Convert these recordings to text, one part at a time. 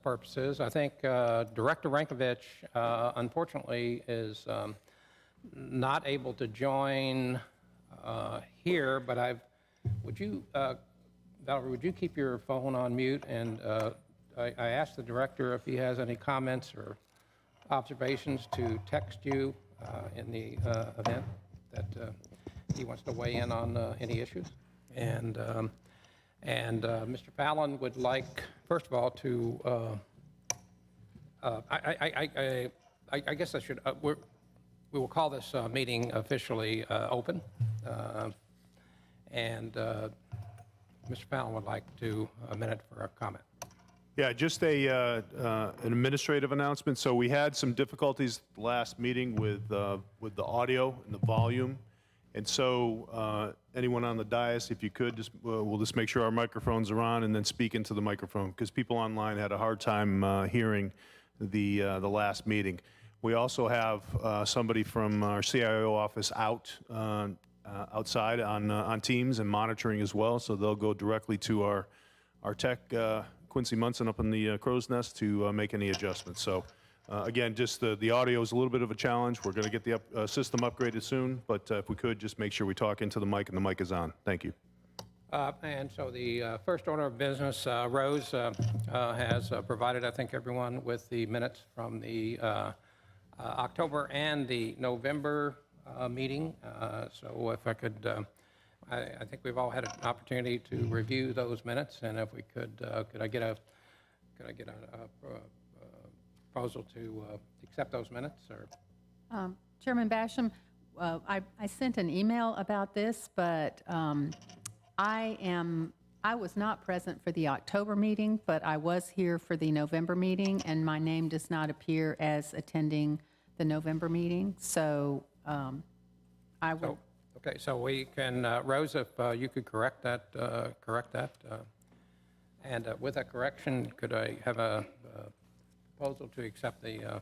purposes. I think Director Rankovich, unfortunately, is not able to join here, but would you, Valerie, would you keep your phone on mute? And I asked the director if he has any comments or observations to text you in the event that he wants to weigh in on any issues. And Mr. Fallon would like, first of all, to, I guess I should, we will call this meeting officially open. And Mr. Fallon would like to a minute for a comment. Yeah, just an administrative announcement. So we had some difficulties last meeting with the audio and the volume. And so anyone on the dais, if you could, we'll just make sure our microphones are on and then speak into the microphone, because people online had a hard time hearing the last meeting. We also have somebody from our CIO office outside on Teams and monitoring as well, so they'll go directly to our tech, Quincy Munson up in the crow's nest, to make any adjustments. So again, just the audio is a little bit of a challenge. We're going to get the system upgraded soon, but if we could, just make sure we talk into the mic and the mic is on. Thank you. And so the first order of business, Rose has provided, I think, everyone with the minutes from the October and the November meeting. So if I could, I think we've all had an opportunity to review those minutes, and if we could I get a proposal to accept those minutes? Or Chairman Basham, I sent an email about this, but I was not present for the October meeting, but I was here for the November meeting, and my name does not appear as attending the November meeting. So I will. Okay, so we can, Rose, if you could correct that, and with that correction, could I have a proposal to accept the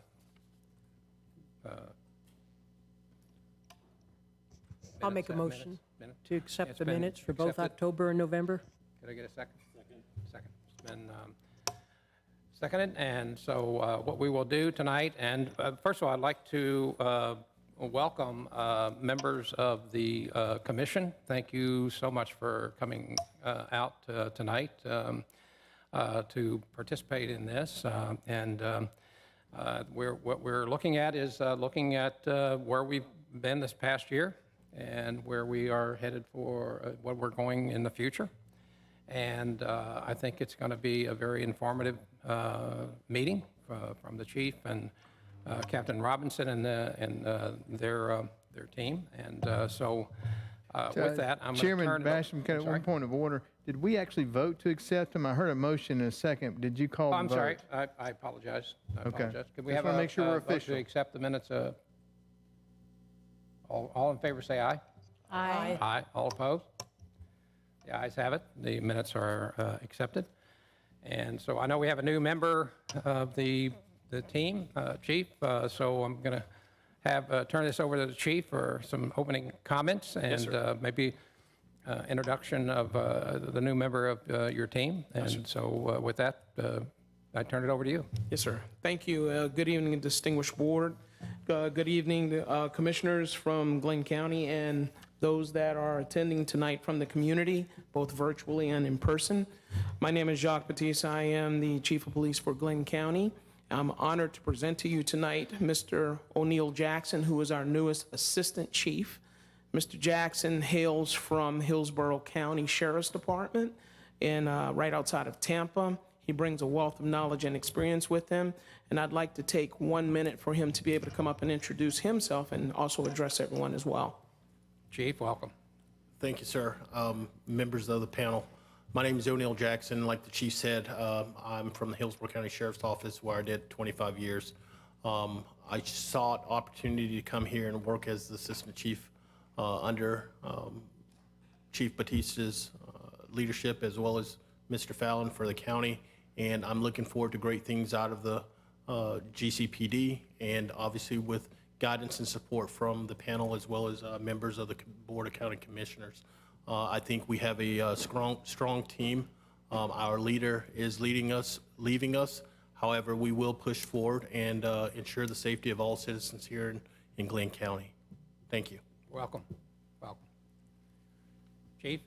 I'll make a motion minutes? to accept It's the been minutes for both accepted. October and November. Could I get a second? Second. It's been seconded, and so what we will do tonight, and first of all, I'd like to welcome members of the commission. Thank you so much for coming out tonight to participate in this. What we're looking at is looking at where we've been this past year and where we are headed for what we're going in the future. And I think it's going to be a very informative meeting from the chief and Captain Robinson and their team. And with that, I'm going to Chairman turn Basham, kind of one point of order. Did we actually vote to accept them? I heard a motion in a second. Did you call the I'm vote? sorry. I apologize. I apologize. Could we Just have wanna make sure we're vote official. to accept the minutes? All in favor say aye. Aye. Aye. All opposed? The ayes have it. The minutes are accepted. And so I know we have a new member of the team, Chief. So I'm going to have turn this over to the Chief for some opening comments and maybe introduction of the new member of your team. And so with that, I turn it over to you. Yes, sir. Thank you. Good evening, distinguished board. Good evening, commissioners from Glynn County and those that are attending tonight from the community, both virtually and in person. My name is Jacques Batiste. I am the Chief of Police for Glynn County. I'm honored to present to you tonight Mr. O'Neill Jackson, who is our newest Assistant Chief. Mr. Jackson hails from Hillsborough County Sheriff's Department and right outside of Tampa. He brings a wealth of knowledge and experience with him, and I'd like to take 1 minute for him to be able to come up and introduce himself and also address everyone as well. Chief, welcome. Thank you, sir. Members of the panel, my name is O'Neill Jackson. Like the chief said, I'm from the Hillsborough County Sheriff's Office, where I did 25 years. I sought opportunity to come here and work as the assistant chief under Chief Batista's leadership, as well as Mr. Fallon for the county. And I'm looking forward to great things out of the GCPD, and obviously with guidance and support from the panel, as well as members of the Board of County Commissioners. I think we have a strong team. Our leader is leaving us. However, we will push forward and ensure the safety of all citizens here in Glynn County. Thank you. Welcome. Welcome. Chief?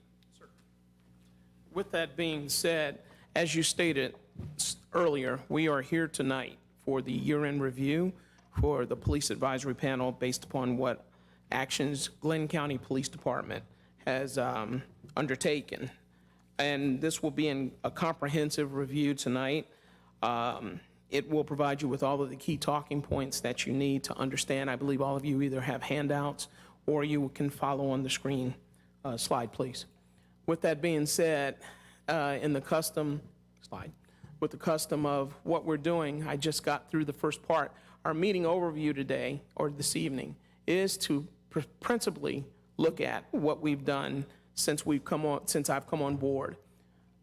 With that being said, as you stated earlier, we are here tonight for the year-end review for the Police Advisory Panel based upon what actions Glynn County Police Department has undertaken. And this will be in a comprehensive review tonight. It will provide you with all of the key talking points that you need to understand. I believe all of you either have handouts or you can follow on the screen. Slide, please. With that being said, in the custom slide, with the custom of what we're doing, I just got through the first part. Our meeting overview today, or this evening, is to principally look at what we've done since I've come on board.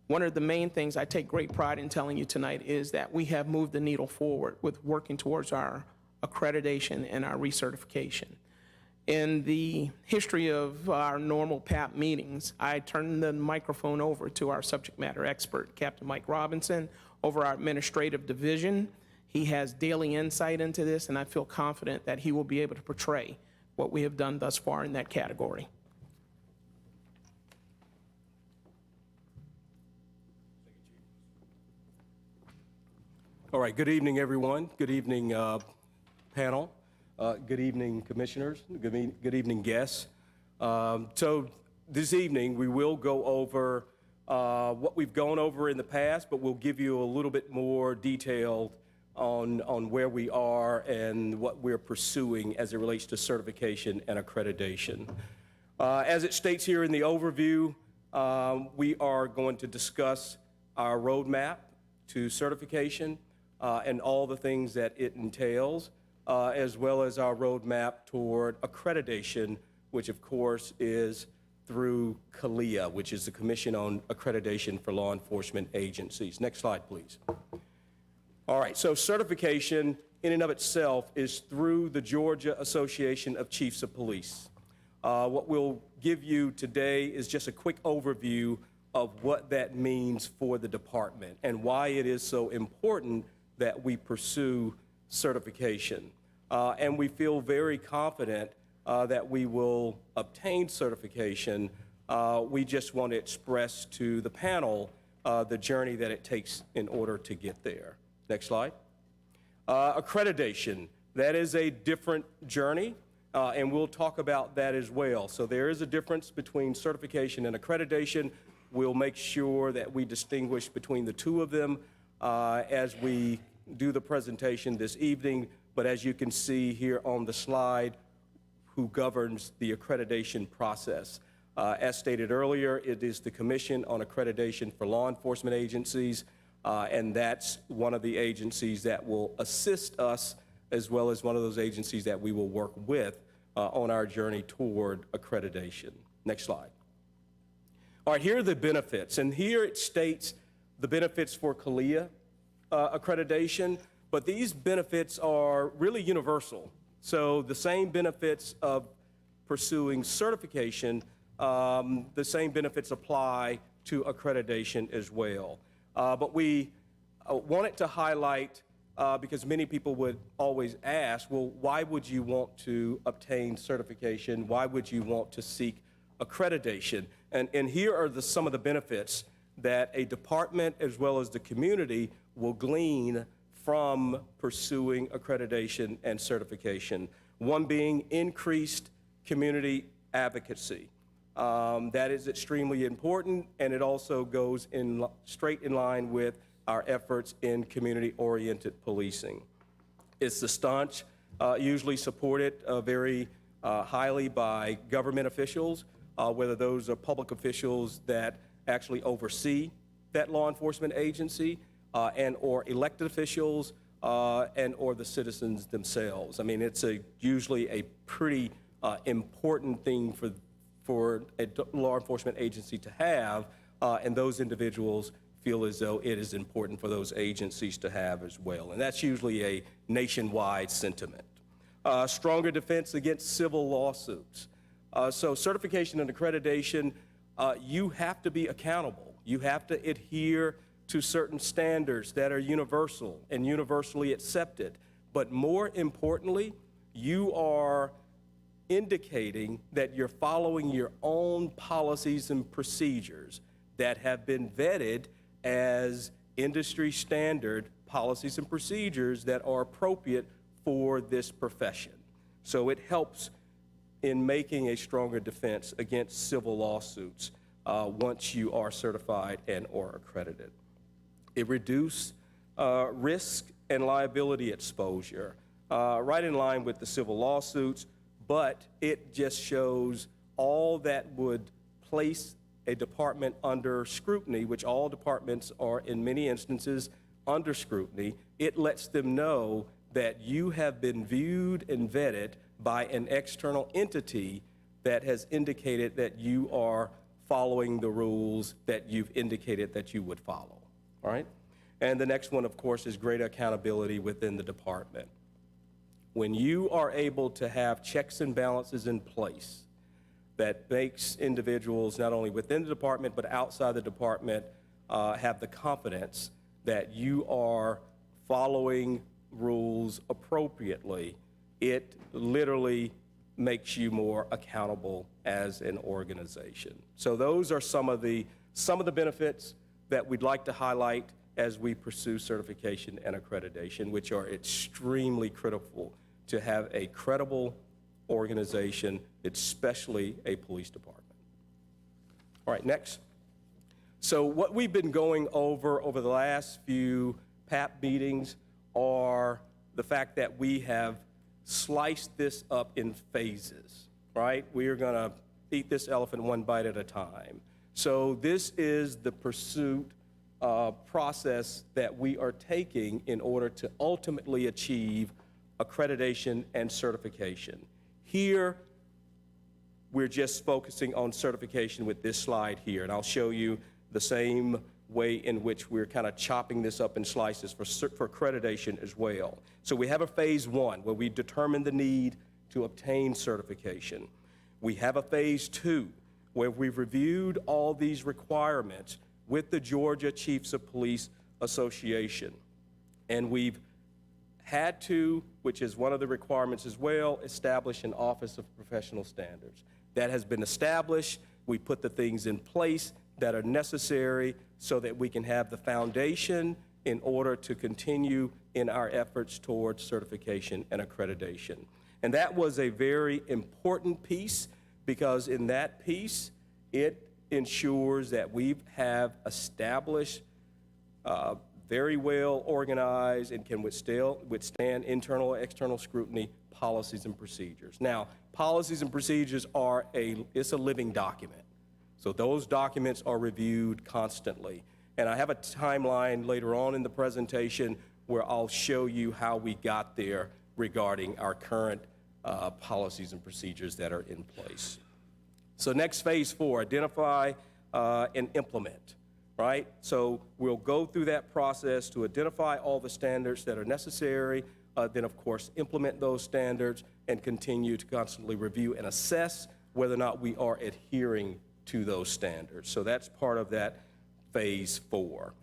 One of the main things I take great pride in telling you tonight is that we have moved the needle forward with working towards our accreditation and our recertification. In the history of our normal PAP meetings, I turn the microphone over to our subject matter expert, Captain Mike Robinson, over our administrative division. He has daily insight into this, and I feel confident that he will be able to portray what we have done thus far in that category. All right, good evening, everyone. Good evening, panel. Good evening, commissioners. Good evening, guests. So this evening, we will go over what we've gone over in the past, but we'll give you a little bit more detail on where we are and what we're pursuing as it relates to certification and accreditation. As it states here in the overview, we are going to discuss our roadmap to certification, and all the things that it entails, as well as our roadmap toward accreditation, which of course is through CALEA, which is the Commission on Accreditation for Law Enforcement Agencies. Next slide, please. All right, so certification in and of itself is through the Georgia Association of Chiefs of Police. What we'll give you today is just a quick overview of what that means for the department and why it is so important that we pursue certification. And we feel very confident that we will obtain certification. We just want to express to the panel the journey that it takes in order to get there. Next slide. Accreditation, that is a different journey, and we'll talk about that as well. So there is a difference between certification and accreditation. We'll make sure that we distinguish between the two of them as we do the presentation this evening, but as you can see here on the slide, who governs the accreditation process. As stated earlier, it is the Commission on Accreditation for Law Enforcement Agencies, and that's one of the agencies that will assist us, as well as one of those agencies that we will work with on our journey toward accreditation. Next slide. All right, here are the benefits, and here it states the benefits for CALEA accreditation, but these benefits are really universal. So the same benefits of pursuing certification, the same benefits apply to accreditation as well. But we wanted to highlight, because many people would always ask, well, why would you want to obtain certification? Why would you want to seek accreditation? And here are some of the benefits that a department as well as the community will glean from pursuing accreditation and certification. One being increased community advocacy. That is extremely important, and it also goes straight in line with our efforts in community-oriented policing. It's the staunch, usually supported very highly by government officials, whether those are public officials that actually oversee that law enforcement agency, and or elected officials, and or the citizens themselves. I mean, it's usually a pretty important thing for a law enforcement agency to have, and those individuals feel as though it is important for those agencies to have as well. And that's usually a nationwide sentiment. Stronger defense against civil lawsuits. So certification and accreditation, you have to be accountable. You have to adhere to certain standards that are universal and universally accepted. But more importantly, you are indicating that you're following your own policies and procedures that have been vetted as industry standard policies and procedures that are appropriate for this profession. So it helps in making a stronger defense against civil lawsuits once you are certified and or accredited. It reduces risk and liability exposure, right in line with the civil lawsuits, but it just shows all that would place a department under scrutiny, which all departments are in many instances under scrutiny. It lets them know that you have been viewed and vetted by an external entity that has indicated that you are following the rules that you've indicated that you would follow, all right? And the next one, of course, is greater accountability within the department. When you are able to have checks and balances in place that makes individuals not only within the department but outside the department have the confidence that you are following rules appropriately, it literally makes you more accountable as an organization. So those are some of the benefits that we'd like to highlight as we pursue certification and accreditation, which are extremely critical to have a credible organization, especially a police department. All right, next. So what we've been going over the last few PAP meetings are the fact that we have sliced this up in phases, right? We are gonna eat this elephant one bite at a time. So this is the pursuit process that we are taking in order to ultimately achieve accreditation and certification. Here, we're just focusing on certification with this slide here, and I'll show you the same way in which we're kind of chopping this up in slices for accreditation as well. So we have a phase one where we determine the need to obtain certification. We have a phase two where we've reviewed all these requirements with the Georgia Chiefs of Police Association. And we've had to, which is one of the requirements as well, establish an Office of Professional Standards. That has been established. We put the things in place that are necessary so that we can have the foundation in order to continue in our efforts towards certification and accreditation. And that was a very important piece because in that piece, it ensures that we have established very well organized and can withstand internal or external scrutiny policies and procedures. Now, policies and procedures are it's a living document. So those documents are reviewed constantly. And I have a timeline later on in the presentation where I'll show you how we got there regarding our current policies and procedures that are in place. So next, phase four, identify and implement, right? So we'll go through that process to identify all the standards that are necessary, then of course implement those standards and continue to constantly review and assess whether or not we are adhering to those standards. So that's part of that phase four.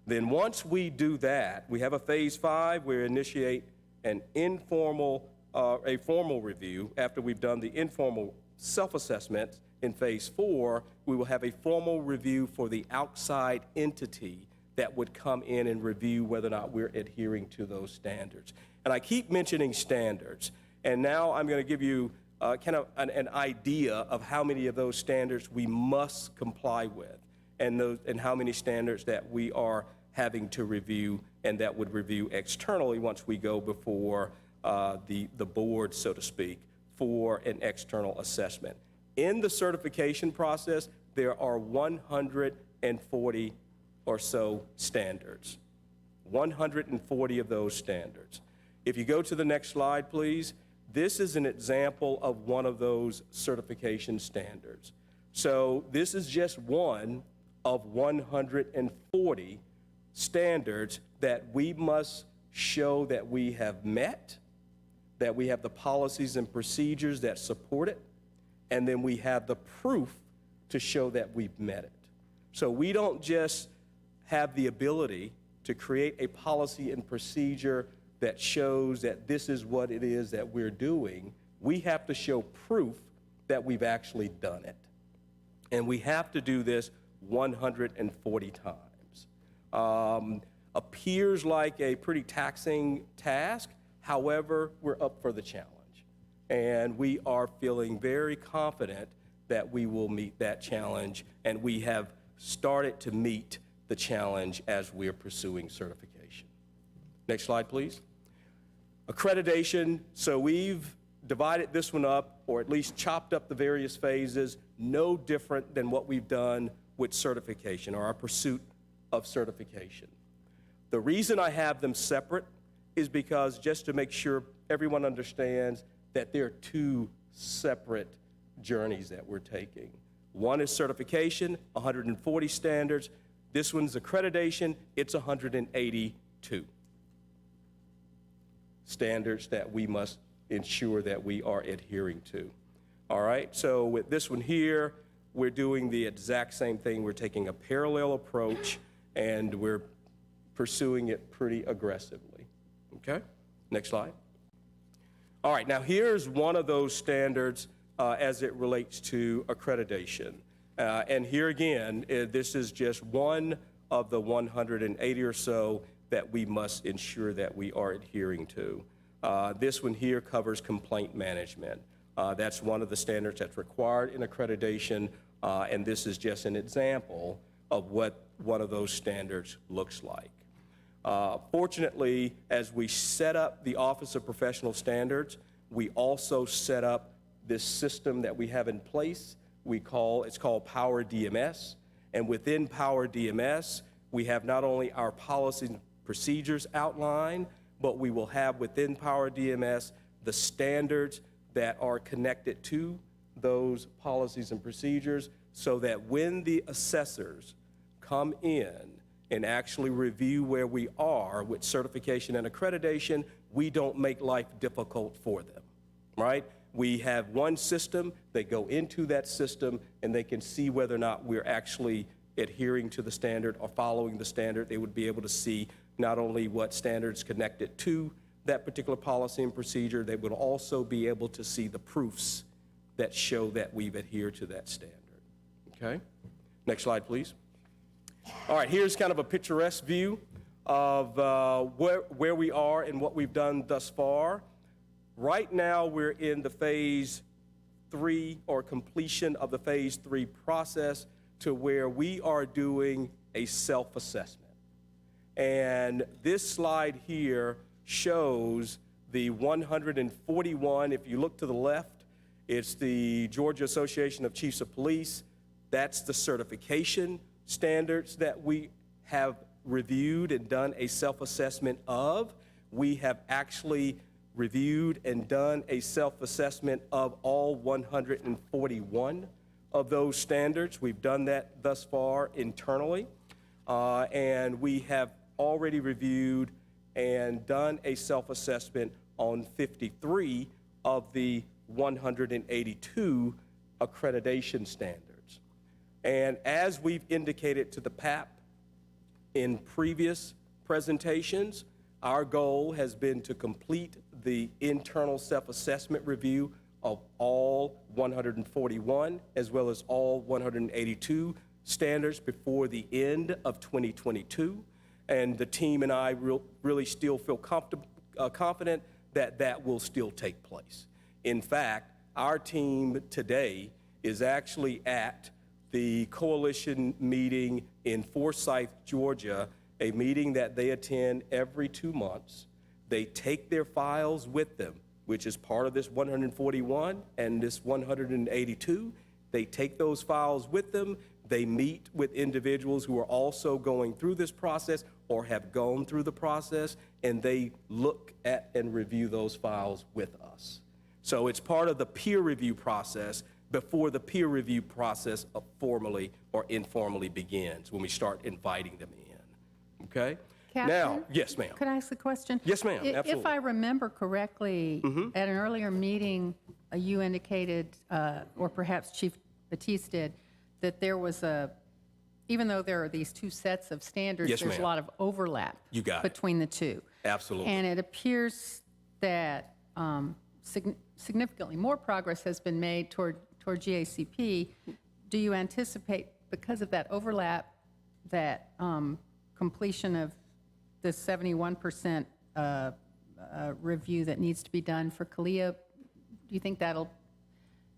Then once we do that, we have a phase five where we initiate an informal, a formal review. After we've done the informal self-assessment in phase four, we will have a formal review for the outside entity that would come in and review whether or not we're adhering to those standards. And I keep mentioning standards, and now I'm going to give you kind of an idea of how many of those standards we must comply with, and how many standards that we are having to review and that would review externally once we go before the board, so to speak, for an external assessment. In the certification process, there are 140 or so standards, 140 of those standards. If you go to the next slide, please, this is an example of one of those certification standards. So this is just one of 140 standards that we must show that we have met, that we have the policies and procedures that support it, and then we have the proof to show that we've met it. So we don't just have the ability to create a policy and procedure that shows that this is what it is that we're doing, we have to show proof that we've actually done it. And we have to do this 140 times. Appears like a pretty taxing task. However, we're up for the challenge. And we are feeling very confident that we will meet that challenge, and we have started to meet the challenge as we're pursuing certification. Next slide, please. Accreditation, so we've divided this one up, or at least chopped up the various phases, no different than what we've done with certification, or our pursuit of certification. The reason I have them separate is because just to make sure everyone understands that there are two separate journeys that we're taking. One is certification, 140 standards. This one's accreditation, it's 182 standards that we must ensure that we are adhering to. All right, so with this one here, we're doing the exact same thing. We're taking a parallel approach, and we're pursuing it pretty aggressively. Okay, next slide. All right, now here's one of those standards as it relates to accreditation. And here again, this is just one of the 180 or so that we must ensure that we are adhering to. This one here covers complaint management. That's one of the standards that's required in accreditation, and this is just an example of what one of those standards looks like. Fortunately, as we set up the Office of Professional Standards, we also set up this system that we have in place. It's called Power DMS, and within Power DMS, we have not only our policies and procedures outlined, but we will have within Power DMS the standards that are connected to those policies and procedures, so that when the assessors come in and actually review where we are with certification and accreditation, we don't make life difficult for them, right? We have one system, they go into that system, and they can see whether or not we're actually adhering to the standard or following the standard. They would be able to see not only what standards connected to that particular policy and procedure, they would also be able to see the proofs that show that we've adhered to that standard. Okay? Next slide, please. All right, here's kind of a picturesque view of where we are and what we've done thus far. Right now, we're in the phase 3 or completion of the phase 3 process, to where we are doing a self-assessment. And this slide here shows the 141. If you look to the left, it's the Georgia Association of Chiefs of Police. That's the certification standards that we have reviewed and done a self-assessment of. We have actually reviewed and done a self-assessment of all 141 of those standards. We've done that thus far internally, and we have already reviewed and done a self-assessment on 53 of the 182 accreditation standards. And as we've indicated to the PAP in previous presentations, our goal has been to complete the internal self-assessment review of all 141 as well as all 182 standards before the end of 2022. And the team and I really still feel confident that that will still take place. In fact, our team today is actually at the coalition meeting in Forsyth, Georgia, a meeting that they attend every 2 months. They take their files with them, which is part of this 141 and this 182. They take those files with them. They meet with individuals who are also going through this process or have gone through the process, and they look at and review those files with us. So it's part of the peer review process before the peer review process formally or informally begins, when we start inviting them in, okay? Captain? Now, yes, ma'am. Could I ask a question? Yes, ma'am, absolutely. If I remember correctly, at an earlier meeting, you indicated, or perhaps Chief Batiste did, that there was a even though there are these two sets of standards, Yes, there's a ma'am. lot of overlap You got it. between the two. Absolutely. And it appears that significantly more progress has been made toward GACP. Do you anticipate, because of that overlap, that completion of the 71% review that needs to be done for CALIA, do you think that'll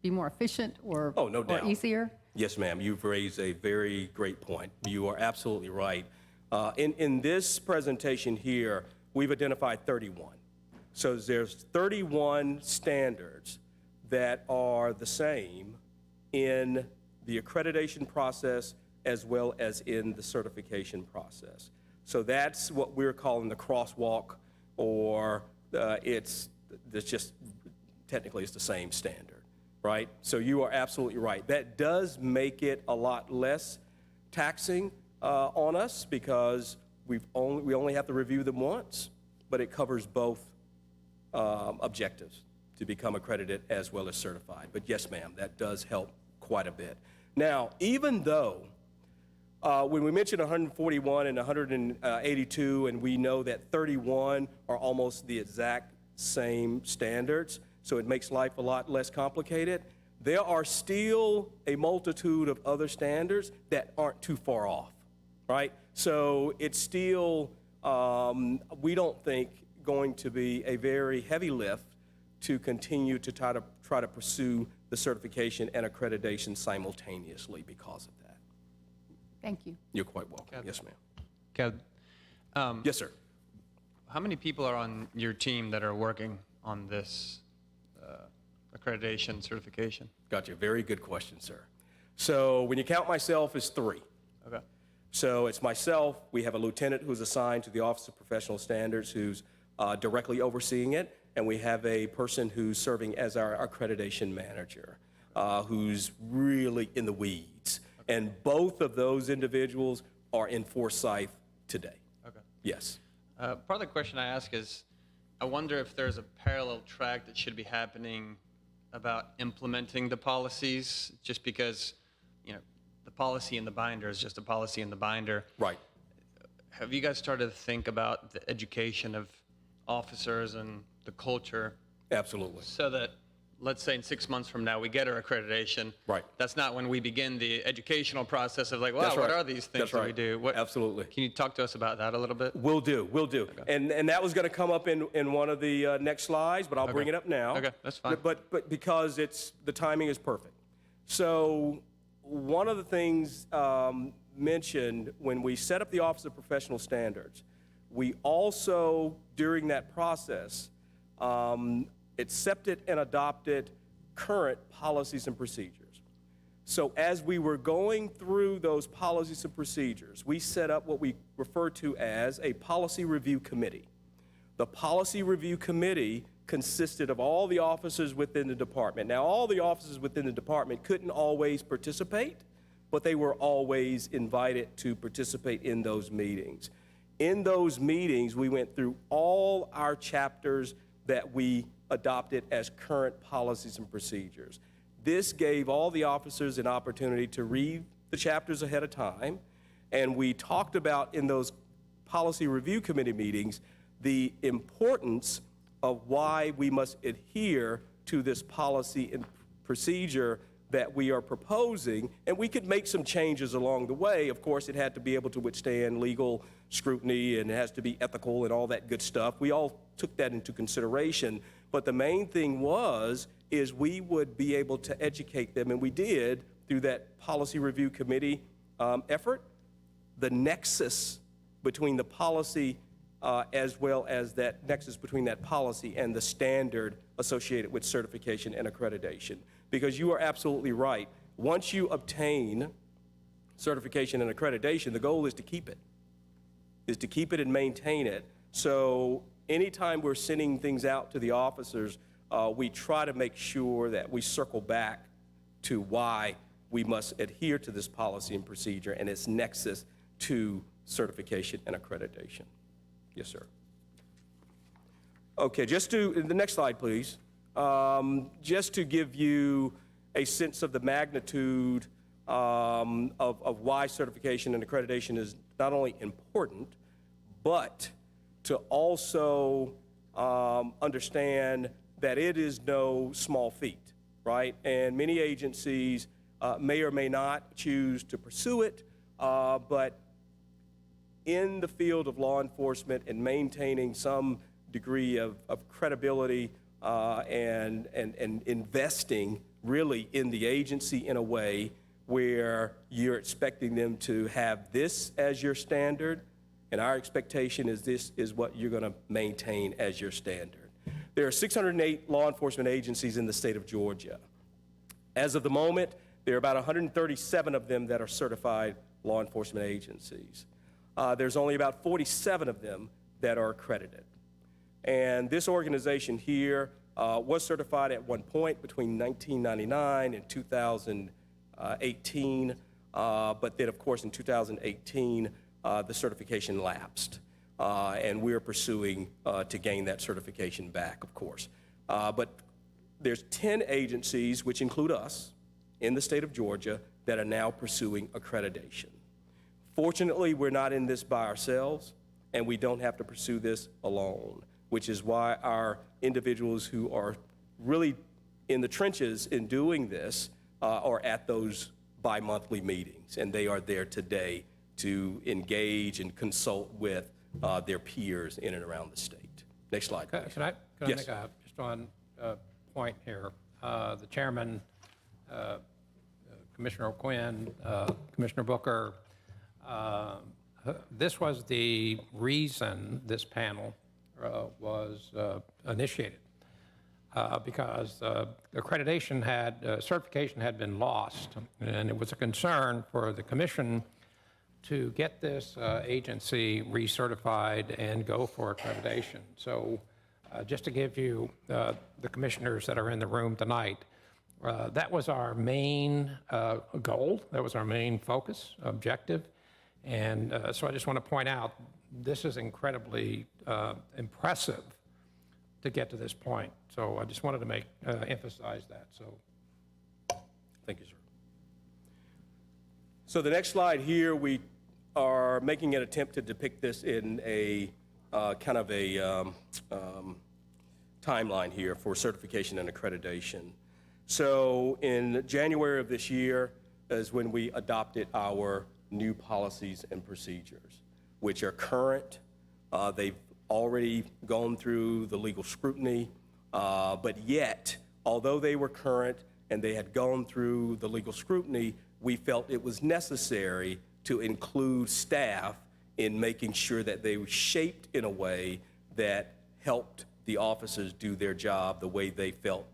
be more efficient or, Oh, no doubt. or easier? Yes, ma'am. You've raised a very great point. You are absolutely right. In this presentation here, we've identified 31. So there's 31 standards that are the same in the accreditation process as well as in the certification process. So that's what we're calling the crosswalk, or it's just technically it's the same standard, right? So you are absolutely right. That does make it a lot less taxing on us because we only have to review them once, but it covers both objectives to become accredited as well as certified. But yes, ma'am, that does help quite a bit. Now, even though when we mentioned 141 and 182, and we know that 31 are almost the exact same standards, so it makes life a lot less complicated, there are still a multitude of other standards that aren't too far off, right? So it's still, we don't think, going to be a very heavy lift to continue to try to pursue the certification and accreditation simultaneously because of that. Thank you. You're quite welcome. Yes, ma'am. Kev, Yes, sir. how many people are on your team that are working on this accreditation certification? Gotcha. Very good question, sir. So when you count myself, it's 3. Okay. So it's myself. We have a lieutenant who's assigned to the Office of Professional Standards who's directly overseeing it, and we have a person who's serving as our accreditation manager, who's really in the weeds. Okay. And both of those individuals are in Forsyth today. Okay. Yes. Part of the question I ask is, I wonder if there's a parallel track that should be happening about implementing the policies, just because, you know, the policy in the binder is just a policy in the binder. Right. Have you guys started to think about the education of officers and the culture? Absolutely. So that, let's say in 6 months from now, we get our accreditation. Right. That's not when we begin the educational process of like, wow, That's what right. are these things That's that right. we do? Absolutely. Can you talk to us about that a little bit? Will do. Okay. And that was going to come up in one of the next slides, but I'll bring it up now. Okay, that's fine. But because the timing is perfect. So one of the things mentioned when we set up the Office of Professional Standards, we also, during that process, accepted and adopted current policies and procedures. So as we were going through those policies and procedures, we set up what we refer to as a policy review committee. The policy review committee consisted of all the officers within the department. Now, all the officers within the department couldn't always participate, but they were always invited to participate in those meetings. In those meetings, we went through all our chapters that we adopted as current policies and procedures. This gave all the officers an opportunity to read the chapters ahead of time, and we talked about in those policy review committee meetings the importance of why we must adhere to this policy and procedure that we are proposing, and we could make some changes along the way. Of course, it had to be able to withstand legal scrutiny, and it has to be ethical and all that good stuff. We all took that into consideration, but the main thing is we would be able to educate them, and we did through that policy review committee effort, the nexus between the policy as well as that nexus between that policy and the standard associated with certification and accreditation. Because you are absolutely right. Once you obtain certification and accreditation, the goal is to keep it, and maintain it. So anytime we're sending things out to the officers, we try to make sure that we circle back to why we must adhere to this policy and procedure and its nexus to certification and accreditation. Yes, sir. Okay, the next slide, please. Just to give you a sense of the magnitude of why certification and accreditation is not only important, but to also understand that it is no small feat, right? And many agencies may or may not choose to pursue it, but in the field of law enforcement and maintaining some degree of credibility and investing really in the agency in a way where you're expecting them to have this as your standard, and our expectation is this is what you're going to maintain as your standard. There are 608 law enforcement agencies in the state of Georgia. As of the moment, there are about 137 of them that are certified law enforcement agencies. There's only about 47 of them that are accredited. And this organization here was certified at one point between 1999 and 2018, but then, of course, in 2018, the certification lapsed. And we're pursuing to gain that certification back, of course. But there's 10 agencies, which include us, in the state of Georgia, that are now pursuing accreditation. Fortunately, we're not in this by ourselves, and we don't have to pursue this alone, which is why our individuals who are really in the trenches in doing this are at those bi-monthly meetings, and they are there today to engage and consult with their peers in and around the state. Next slide, please. Can I Yes. make just one point here? The chairman, Commissioner Quinn, Commissioner Booker, this was the reason this panel was initiated, because accreditation certification had been lost, and it was a concern for the commission to get this agency recertified and go for accreditation. So just to give you the commissioners that are in the room tonight, that was our main goal, that was our main focus, objective. And so I just want to point out, this is incredibly impressive to get to this point. So I just wanted to emphasize that. So, Thank you, sir. So the next slide here, we are making an attempt to depict this in a kind of a timeline here for certification and accreditation. So in January of this year is when we adopted our new policies and procedures, which are current. They've already gone through the legal scrutiny, but yet, although they were current and they had gone through the legal scrutiny, we felt it was necessary to include staff in making sure that they were shaped in a way that helped the officers do their job the way they felt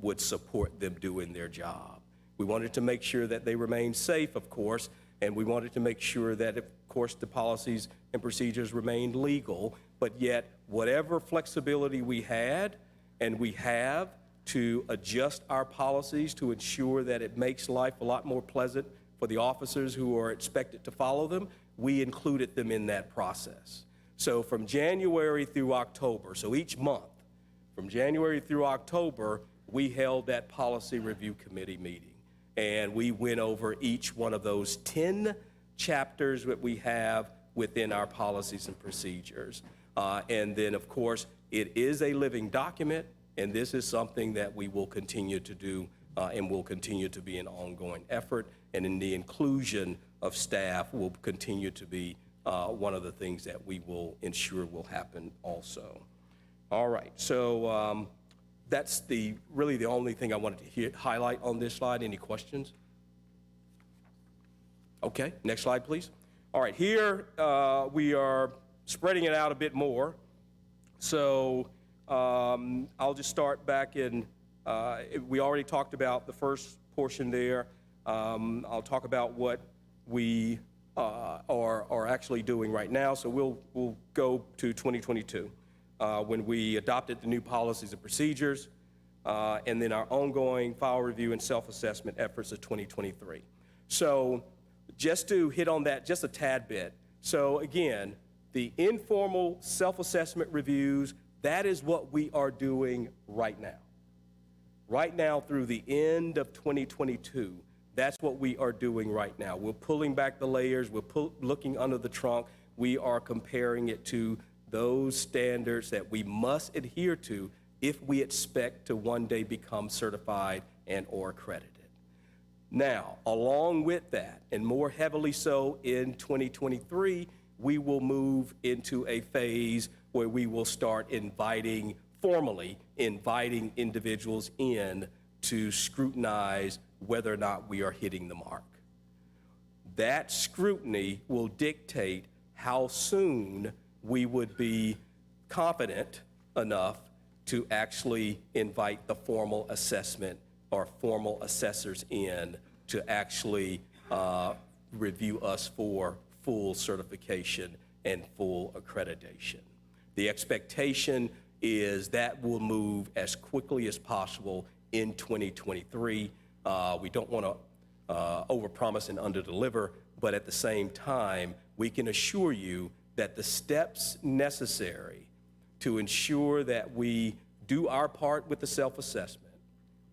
would support them doing their job. We wanted to make sure that they remained safe, of course, and we wanted to make sure that, of course, the policies and procedures remained legal, but yet whatever flexibility we had and we have to adjust our policies to ensure that it makes life a lot more pleasant for the officers who are expected to follow them, we included them in that process. So from January through October, so each month, from January through October, we held that policy review committee meeting. And we went over each one of those 10 chapters that we have within our policies and procedures. And then, of course, it is a living document, and this is something that we will continue to do and will continue to be an ongoing effort. And in the inclusion of staff will continue to be one of the things that we will ensure will happen also. All right, so that's really the only thing I wanted to highlight on this slide. Any questions? Okay, next slide, please. All right, here we are spreading it out a bit more. So I'll just start back in, we already talked about the first portion there. I'll talk about what we are actually doing right now. So we'll go to 2022 when we adopted the new policies and procedures, and then our ongoing file review and self-assessment efforts of 2023. So just to hit on that just a tad bit. So again, the informal self-assessment reviews, that is what we are doing right now. Right now through the end of 2022, That's what we are doing right now. We're pulling back the layers. We're looking under the trunk. We are comparing it to those standards that we must adhere to if we expect to one day become certified and or accredited. Now, along with that, and more heavily so in 2023, we will move into a phase where we will start formally inviting individuals in to scrutinize whether or not we are hitting the mark. That scrutiny will dictate how soon we would be confident enough to actually invite the formal assessment or formal assessors in to actually review us for full certification and full accreditation. The expectation is that will move as quickly as possible in 2023. We don't want to overpromise and underdeliver, but at the same time, we can assure you that the steps necessary to ensure that we do our part with the self-assessment,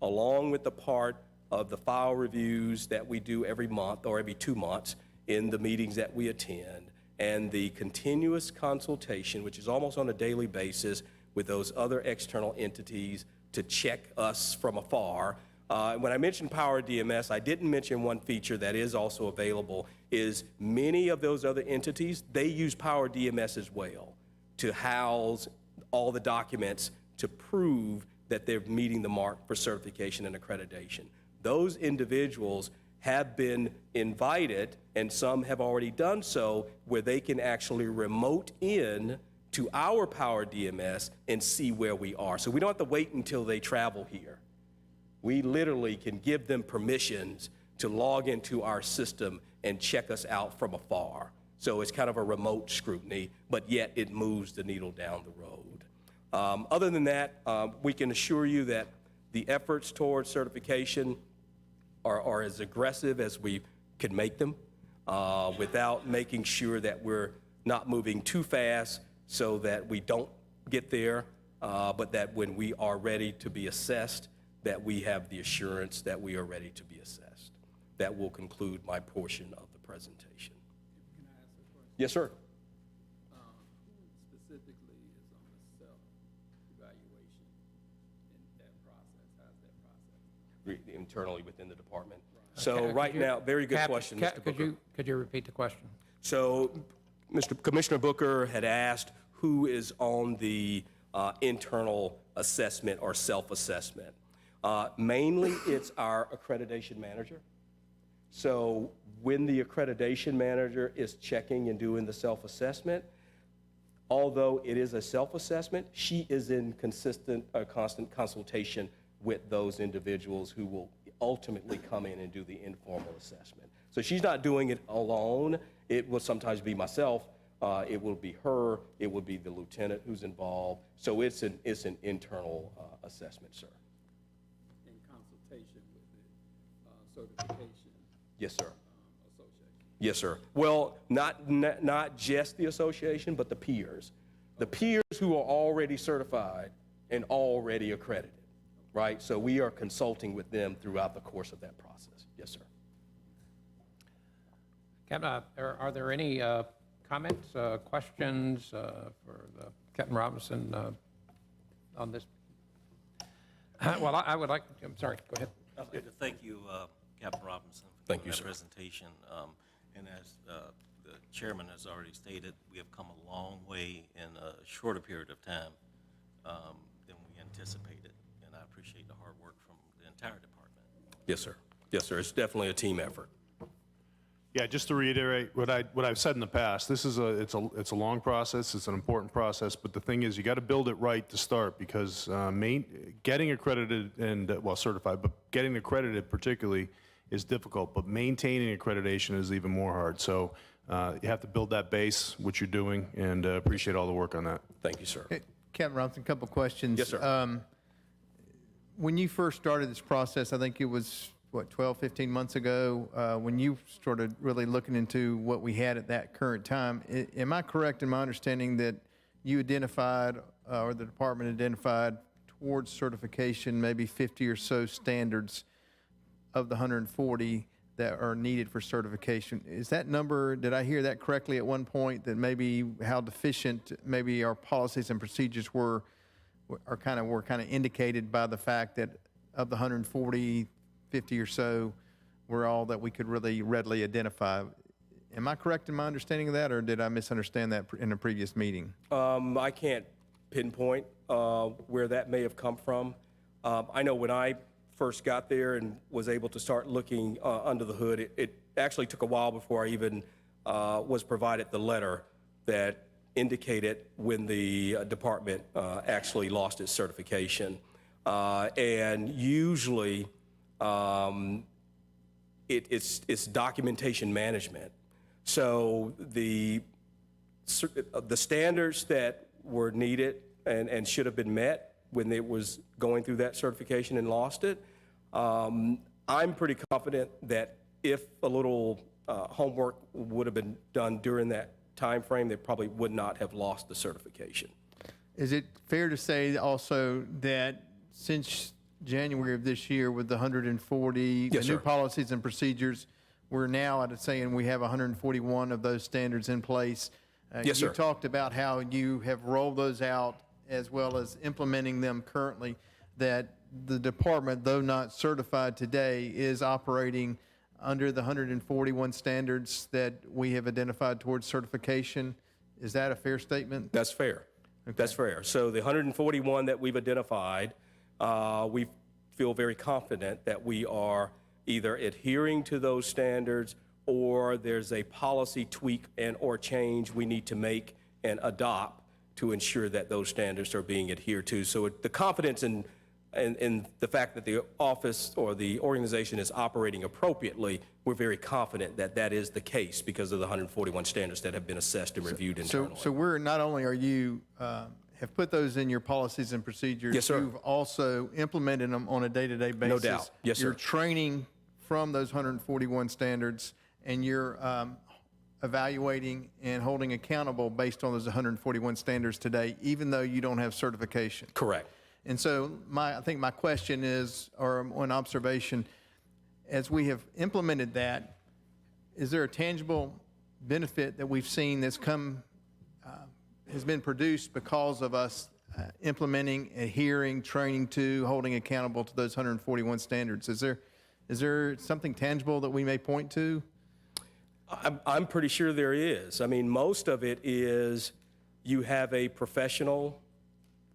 along with the part of the file reviews that we do every month or every 2 months in the meetings that we attend, and the continuous consultation, which is almost on a daily basis with those other external entities to check us from afar. When I mentioned Power DMS, I didn't mention one feature that is also available, is many of those other entities, they use Power DMS as well to house all the documents to prove that they're meeting the mark for certification and accreditation. Those individuals have been invited, and some have already done so, where they can actually remote in to our Power DMS and see where we are. So we don't have to wait until they travel here. We literally can give them permissions to log into our system and check us out from afar. So it's kind of a remote scrutiny, but yet it moves the needle down the road. Other than that, we can assure you that the efforts towards certification are as aggressive as we can make them, without making sure that we're not moving too fast so that we don't get there, but that when we are ready to be assessed, that we have the assurance that we are ready to be assessed. That will conclude my portion of the presentation. Can I ask a question? Yes, sir. Who specifically is on the self-evaluation in that process? How's that process? Internally within the department. So Could right you- now, very good Cap- question, Cap- Mr. Booker. Could you repeat the question? So Commissioner Booker had asked who is on the internal assessment or self-assessment. Mainly, it's our accreditation manager. So when the accreditation manager is checking and doing the self-assessment, although it is a self-assessment, she is in constant consultation with those individuals who will ultimately come in and do the informal assessment. So she's not doing it alone. It will sometimes be myself. It will be her. It will be the lieutenant who's involved. So it's an internal assessment, sir. In consultation with the certification Yes, sir. association? Yes, sir. Well, not just the association, but the peers. The peers who are already certified and already accredited, right? So we are consulting with them throughout the course of that process. Yes, sir. Captain, are there any comments, questions for Captain Robinson on this? Well, I would like, I'm sorry, go ahead. I'd like to thank you, Captain Robinson, for Thank you, that sir. presentation. And as the chairman has already stated, we have come a long way in a shorter period of time than we anticipated. And I appreciate the hard work from the entire department. Yes, sir. Yes, sir. It's definitely a team effort. Yeah, just to reiterate what I've said in the past, it's a long process, it's an important process, but the thing is, you got to build it right to start, because getting accredited and certified, but getting accredited particularly is difficult, but maintaining accreditation is even more hard. So you have to build that base, which you're doing, and appreciate all the work on that. Thank you, sir. Hey, Captain Robinson, a couple questions. Yes, sir. When you first started this process, I think it was, 12, 15 months ago, when you started really looking into what we had at that current time, am I correct in my understanding that you identified, or the department identified towards certification, maybe 50 or so standards of the 140 that are needed for certification. Is that number, did I hear that correctly at one point, that maybe how deficient maybe our policies and procedures were kind of indicated by the fact that of the 140, 50 or so were all that we could really readily identify? Am I correct in my understanding of that, or did I misunderstand that in a previous meeting? I can't pinpoint where that may have come from. I know when I first got there and was able to start looking under the hood, it actually took a while before I even was provided the letter that indicated when the department actually lost its certification. And usually it's documentation management. So the standards that were needed and should have been met when it was going through that certification and lost it, I'm pretty confident that if a little homework would have been done during that time frame, they probably would not have lost the certification. Is it fair to say also that since January of this year with the 140, Yes, the new sir. policies and procedures, we're now at saying we have 141 of those standards in place? Yes, You sir. talked about how you have rolled those out as well as implementing them currently, that the department, though not certified today, is operating under the 141 standards that we have identified towards certification. Is that a fair statement? That's fair. That's fair. So the 141 that we've identified, we feel very confident that we are either adhering to those standards or there's a policy tweak and or change we need to make and adopt to ensure that those standards are being adhered to. So the confidence in the fact that the office or the organization is operating appropriately, we're very confident that that is the case because of the 141 standards that have been assessed and reviewed internally. So we're, not only are you, have put those in your policies and procedures. Yes, sir. You've also implemented them on a day-to-day basis. No doubt. Yes, sir. You're training from those 141 standards, and you're evaluating and holding accountable based on those 141 standards today, even though you don't have certification. Correct. And so I think my question is, or an observation, as we have implemented that, is there a tangible benefit that we've seen that's has been produced because of us implementing, adhering, training to, holding accountable to those 141 standards? Is there something tangible that we may point to? I'm pretty sure there is. I mean, most of it is you have a professional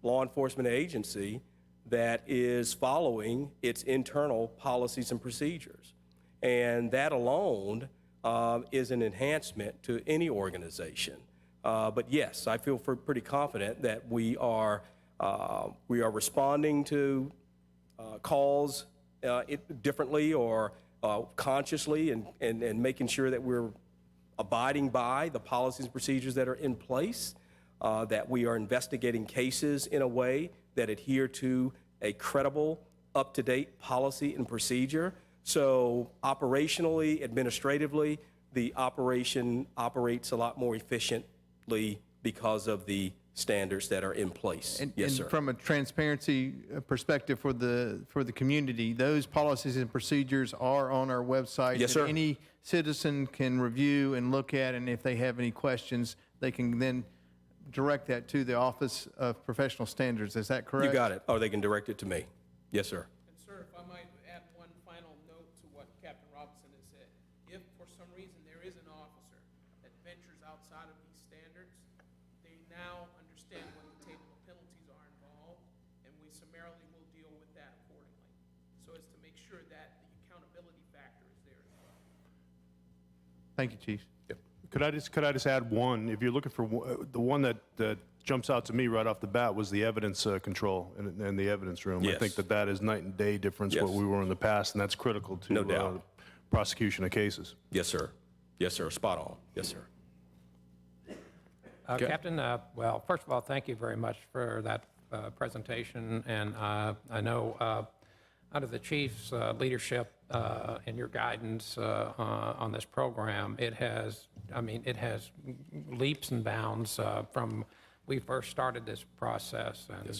law enforcement agency that is following its internal policies and procedures. And that alone is an enhancement to any organization. But yes, I feel pretty confident that we are responding to calls differently or consciously and making sure that we're abiding by the policies and procedures that are in place, that we are investigating cases in a way that adhere to a credible, up-to-date policy and procedure. So operationally, administratively, the operation operates a lot more efficiently because of the standards that are in place. Yes, sir. And from a transparency perspective for the community, those policies and procedures are on our website. Yes, sir. That any citizen can review and look at, and if they have any questions, they can then direct that to the Office of Professional Standards. Is that correct? You got it. Or they can direct it to me. Yes, sir. And sir, if I might add one final note to what Captain Robinson has said. If for some reason there is an officer that ventures outside of these standards, they now understand what the table of penalties are involved, and we summarily will deal with that accordingly, so as to make sure that the accountability factor is there as well. Thank you, Chief. Could I just add one? If you're looking for the one that jumps out to me right off the bat was the evidence control and the evidence room. I Yes. think that is night and day difference what Yes. we were in the past, and that's critical to No doubt. prosecution of cases. Yes, sir. Yes, sir. Spot on. Yes, sir. Captain, well, first of all, thank you very much for that presentation. And I know under the chief's leadership and your guidance on this program, it has leaps and bounds from we first started this process. And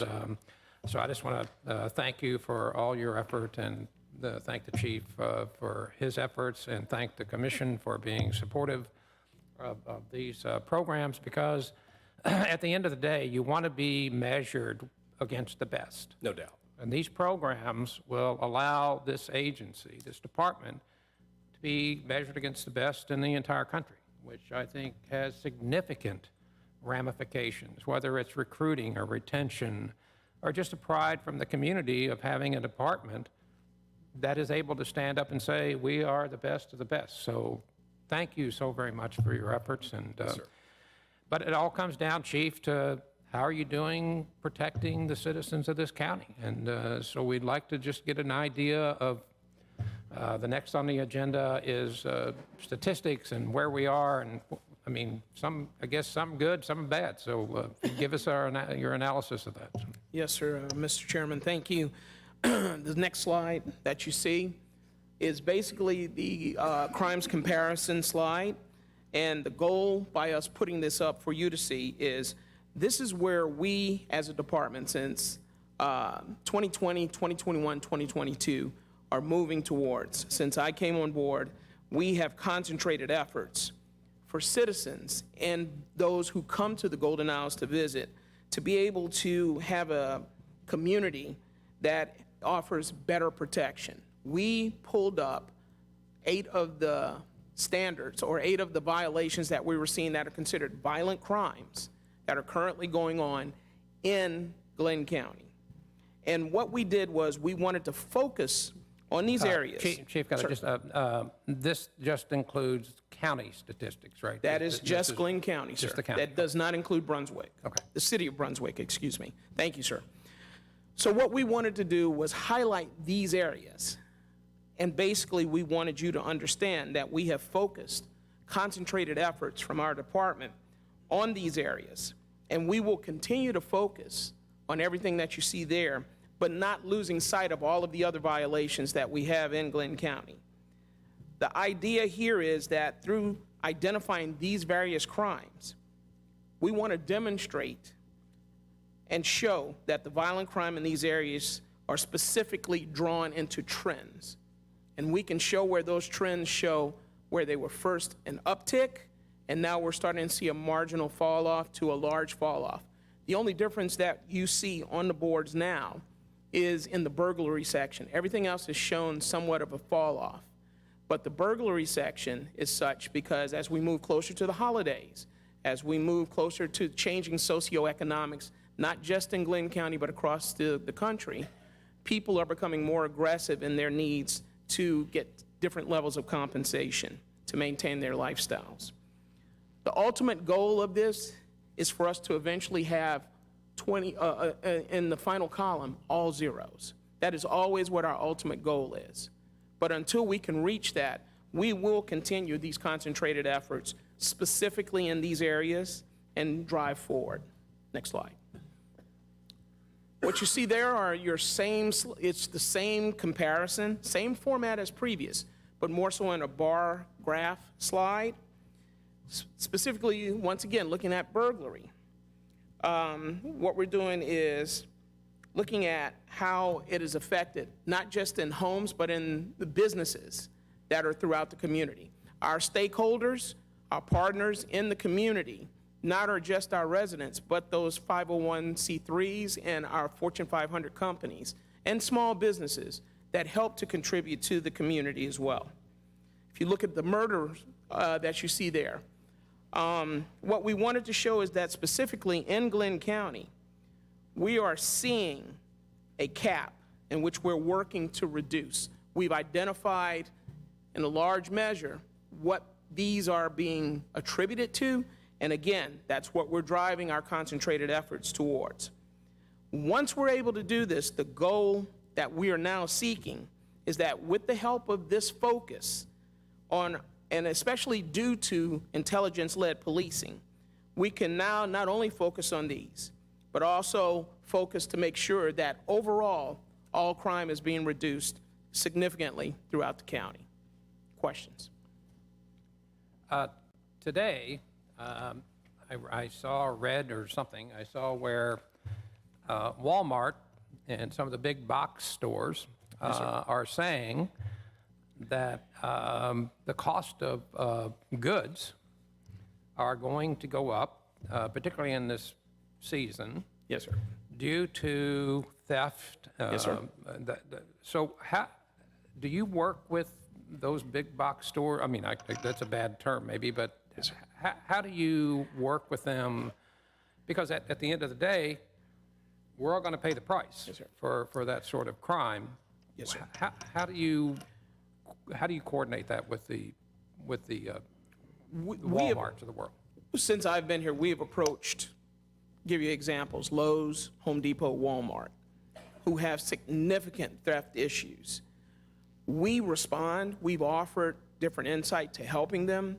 so I just want to thank you for all your effort and thank the chief for his efforts and thank the commission for being supportive of these programs, because at the end of the day, you want to be measured against the best. No doubt. And these programs will allow this agency, this department, to be measured against the best in the entire country, which I think has significant ramifications, whether it's recruiting or retention, or just a pride from the community of having a department that is able to stand up and say, we are the best of the best. So thank you so very much for your efforts. And but it all comes down, Chief, to how are you doing protecting the citizens of this county? And so we'd like to just get an idea of the next on the agenda is statistics and where we are. And I mean, I guess some good, some bad. So give us your analysis of that. Yes, sir, Mr. Chairman, thank you. The next slide that you see is basically the crimes comparison slide. And the goal by us putting this up for you to see is this is where we as a department since 2020, 2021, 2022 are moving towards. Since I came on board, we have concentrated efforts for citizens and those who come to the Golden Isles to visit to be able to have a community that offers better protection. We pulled up 8 of the standards or 8 of the violations that we were seeing that are considered violent crimes that are currently going on in Glynn County. And what we did was we wanted to focus on these areas. Chief, this just includes county statistics, right? That is just Glynn County, sir. Just the county. That does not include Brunswick. Okay. The city of Brunswick, excuse me. Thank you, sir. So what we wanted to do was highlight these areas. And basically, we wanted you to understand that we have focused concentrated efforts from our department on these areas. And we will continue to focus on everything that you see there, but not losing sight of all of the other violations that we have in Glynn County. The idea here is that through identifying these various crimes, we want to demonstrate and show that the violent crime in these areas are specifically drawn into trends. And we can show where those trends show where they were first an uptick, and now we're starting to see a marginal fall off to a large fall off. The only difference that you see on the boards now is in the burglary section. Everything else is shown somewhat of a fall off. But the burglary section is such because as we move closer to the holidays, as we move closer to changing socioeconomics, not just in Glynn County, but across the country, people are becoming more aggressive in their needs to get different levels of compensation to maintain their lifestyles. The ultimate goal of this is for us to eventually have 20, in the final column, all zeros. That is always what our ultimate goal is. But until we can reach that, we will continue these concentrated efforts, specifically in these areas, and drive forward. Next slide. What you see there are your same, it's the same comparison, same format as previous, but more so in a bar graph slide. Specifically, once again, looking at burglary. What we're doing is looking at how it is affected, not just in homes, but in the businesses that are throughout the community. Our stakeholders, our partners in the community, not are just our residents, but those 501c3s and our Fortune 500 companies and small businesses that help to contribute to the community as well. If you look at the murders that you see there, what we wanted to show is that specifically in Glynn County, we are seeing a cap in which we're working to reduce. We've identified in a large measure what these are being attributed to, and again, that's what we're driving our concentrated efforts towards. Once we're able to do this, the goal that we are now seeking is that with the help of this focus on, and especially due to intelligence-led policing, we can now not only focus on these, but also focus to make sure that overall, all crime is being reduced significantly throughout the county. Questions? Today, I saw, read or something, I saw where Walmart and some of the big box stores are saying that the cost of goods are going to go up, particularly in this season, Yes, sir. due to theft. Yes, sir. So do you work with those big box stores? I mean, that's a bad term maybe, but how do you work with them? Because at the end of the day, we're all going to pay the price for that sort of crime. Yes, sir. How do you coordinate that with the Walmarts of the world? Since I've been here, we have approached, give you examples, Lowe's, Home Depot, Walmart, who have significant theft issues. We respond, we've offered different insight to helping them.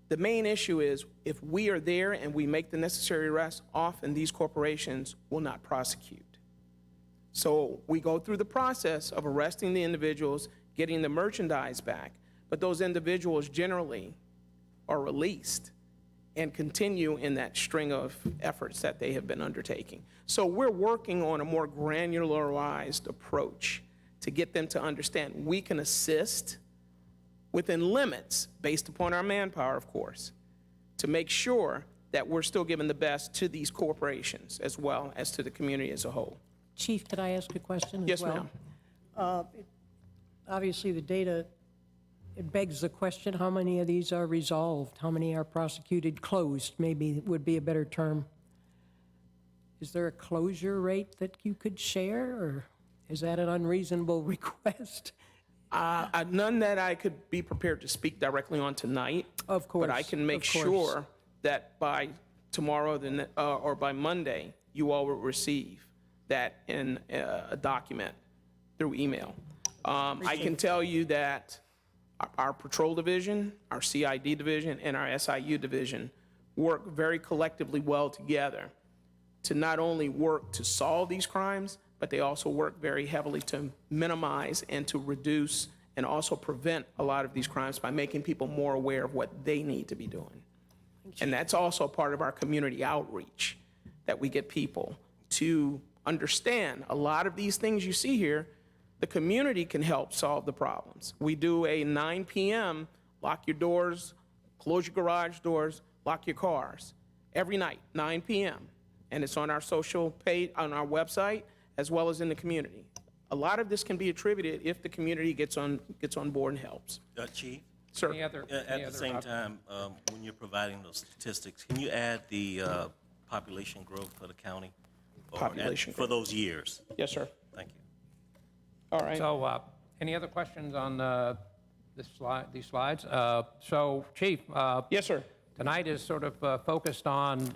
The main issue is if we are there and we make the necessary arrests, often these corporations will not prosecute. So we go through the process of arresting the individuals, getting the merchandise back, but those individuals generally are released and continue in that string of efforts that they have been undertaking. So we're working on a more granularized approach to get them to understand we can assist within limits, based upon our manpower, of course, to make sure that we're still giving the best to these corporations as well as to the community as a whole. Chief, could I ask a question Yes, as well? ma'am. Obviously, the data, it begs the question, how many of these are resolved? How many are prosecuted, closed, maybe would be a better term? Is there a closure rate that you could share, or is that an unreasonable request? None that I could be prepared to speak directly on tonight. Of course. But I can make of course. sure that by tomorrow or by Monday, you all will receive that in a document through email. I can tell you that our patrol division, our CID division, and our SIU division work very collectively well together to not only work to solve these crimes, but they also work very heavily to minimize and to reduce and also prevent a lot of these crimes by making people more aware of what they need to be doing. And that's also part of our community outreach, that we get people to understand a lot of these things you see here, the community can help solve the problems. We do a 9 p.m., lock your doors, close your garage doors, lock your cars, every night, 9 p.m. And it's on our social page, on our website, as well as in the community. A lot of this can be attributed if the community gets on board and helps. Chief? Sir? At the same time, when you're providing those statistics, can you add the population growth for the county? Population for those years? Yes, sir. Thank you. All right. So any other questions on these slides? So, Chief. Yes, sir. Tonight is sort of focused on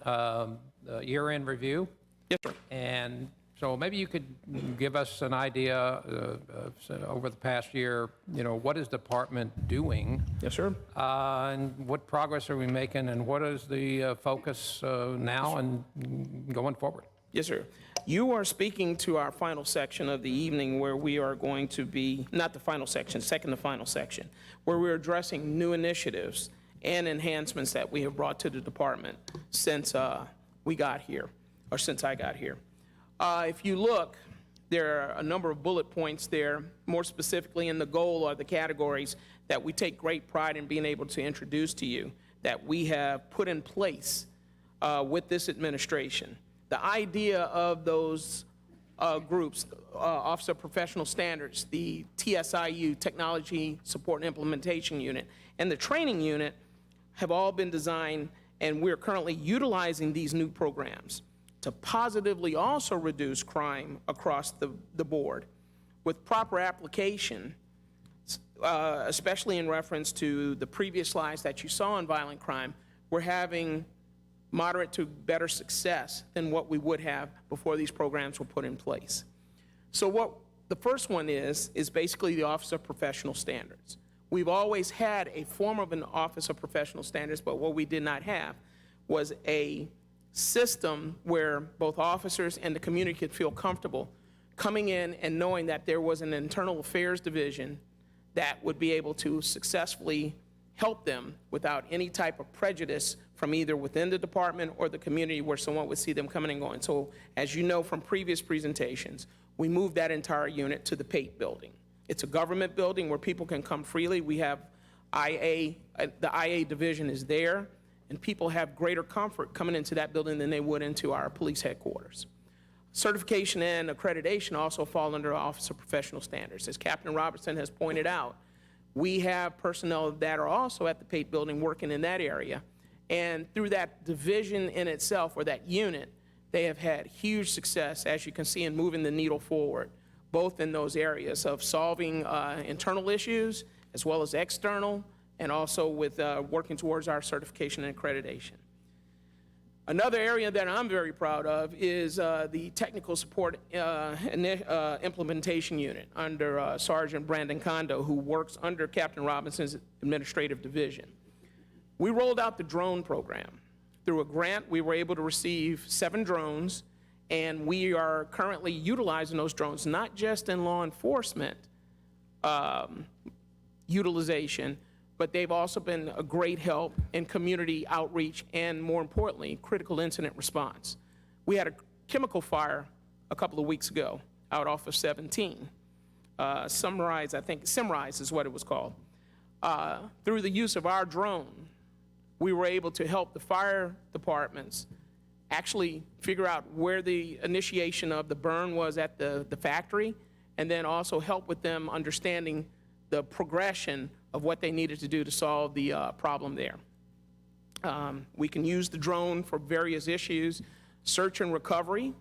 the year-end review. Yes, sir. And so maybe you could give us an idea over the past year, what is the department doing? Yes, sir. And what progress are we making, and what is the focus now and going forward? Yes, sir. You are speaking to our final section of the evening, where we are going to be, not the final section, second to final section, where we're addressing new initiatives and enhancements that we have brought to the department since we got here, or since I got here. If you look, there are a number of bullet points there. More specifically, in the goal are the categories that we take great pride in being able to introduce to you, that we have put in place with this administration. The idea of those groups, Office of Professional Standards, the TSIU, Technology Support and Implementation Unit, and the Training Unit have all been designed, and we're currently utilizing these new programs to positively also reduce crime across the board. With proper application, especially in reference to the previous slides that you saw on violent crime, we're having moderate to better success than what we would have before these programs were put in place. So what the first one is basically the Office of Professional Standards. We've always had a form of an Office of Professional Standards, but what we did not have was a system where both officers and the community could feel comfortable coming in and knowing that there was an internal affairs division that would be able to successfully help them without any type of prejudice from either within the department or the community where someone would see them coming and going. So as you know from previous presentations, we moved that entire unit to the Pate building. It's a government building where people can come freely. We have IA, the IA division is there, and people have greater comfort coming into that building than they would into our police headquarters. Certification and accreditation also fall under Office of Professional Standards. As Captain Robertson has pointed out, we have personnel that are also at the Pate building working in that area. And through that division in itself, or that unit, they have had huge success, as you can see, in moving the needle forward, both in those areas of solving internal issues as well as external, and also with working towards our certification and accreditation. Another area that I'm very proud of is the technical support implementation unit under Sergeant Brandon Kondo, who works under Captain Robinson's administrative division. We rolled out the drone program. Through a grant, we were able to receive 7 drones, and we are currently utilizing those drones, not just in law enforcement utilization, but they've also been a great help in community outreach and, more importantly, critical incident response. We had a chemical fire a couple of weeks ago out off of 17. Sunrise, I think, Simrise is what it was called. Through the use of our drone, we were able to help the fire departments actually figure out where the initiation of the burn was at the factory, and then also help with them understanding the progression of what they needed to do to solve the problem there. We can use the drone for various issues. Search and recovery.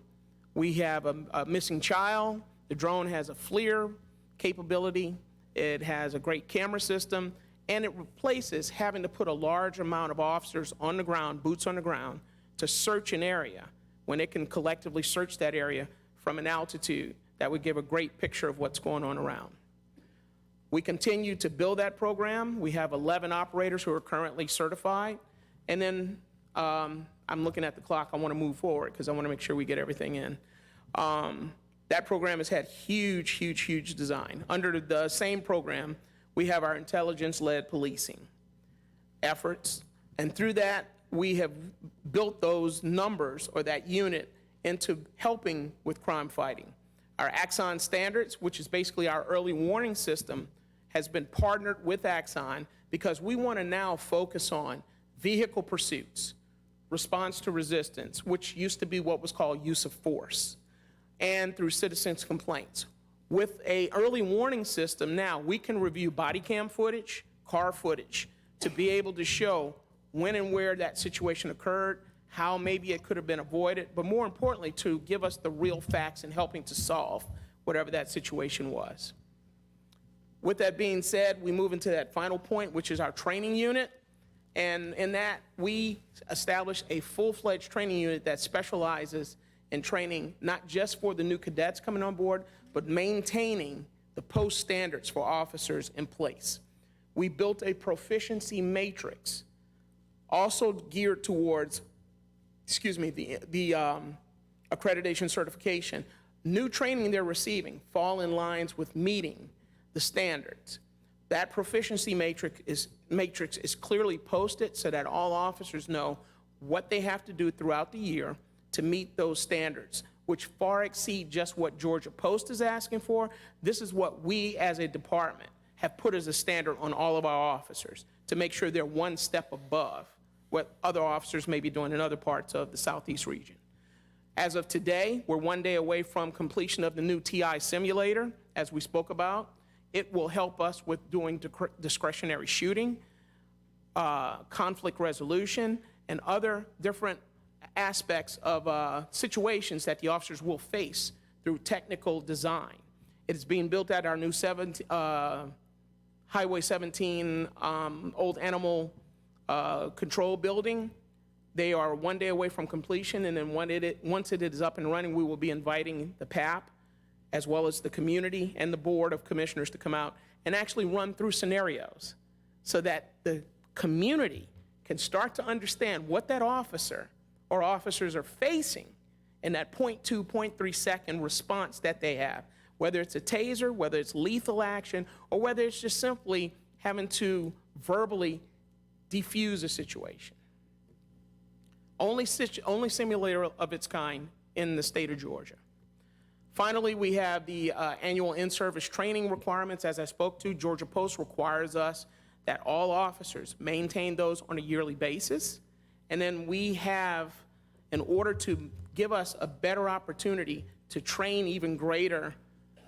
We have a missing child. The drone has a FLIR capability. It has a great camera system, and it replaces having to put a large amount of officers on the ground, boots on the ground, to search an area when it can collectively search that area from an altitude that would give a great picture of what's going on around. We continue to build that program. We have 11 operators who are currently certified. And then I'm looking at the clock. I want to move forward because I want to make sure we get everything in. That program has had huge design. Under the same program, we have our intelligence-led policing efforts. And through that, we have built those numbers, or that unit, into helping with crime fighting. Our Axon standards, which is basically our early warning system, has been partnered with Axon because we want to now focus on vehicle pursuits, response to resistance, which used to be what was called use of force, and through citizens' complaints. With an early warning system now, we can review body cam footage, car footage, to be able to show when and where that situation occurred, how maybe it could have been avoided, but more importantly, to give us the real facts in helping to solve whatever that situation was. With that being said, we move into that final point, which is our training unit. And in that, we established a full-fledged training unit that specializes in training not just for the new cadets coming on board, but maintaining the post standards for officers in place. We built a proficiency matrix, also geared towards, the accreditation certification. New training they're receiving fall in lines with meeting the standards. That proficiency matrix is clearly posted so that all officers know what they have to do throughout the year to meet those standards, which far exceed just what Georgia Post is asking for. This is what we as a department have put as a standard on all of our officers to make sure they're one step above what other officers may be doing in other parts of the Southeast region. As of today, we're 1 day away from completion of the new TI simulator, as we spoke about. It will help us with doing discretionary shooting, conflict resolution, and other different aspects of situations that the officers will face through technical design. It is being built at our new Highway 17 Old Animal Control Building. They are 1 day away from completion, and then once it is up and running, we will be inviting the PAP, as well as the community and the Board of Commissioners, to come out and actually run through scenarios so that the community can start to understand what that officer or officers are facing in that 0.2, 0.3 second response that they have, whether it's a taser, whether it's lethal action, or whether it's just simply having to verbally defuse a situation. Only simulator of its kind in the state of Georgia. Finally, we have the annual in-service training requirements. As I spoke to, Georgia Post requires us that all officers maintain those on a yearly basis. And then we have, in order to give us a better opportunity to train even greater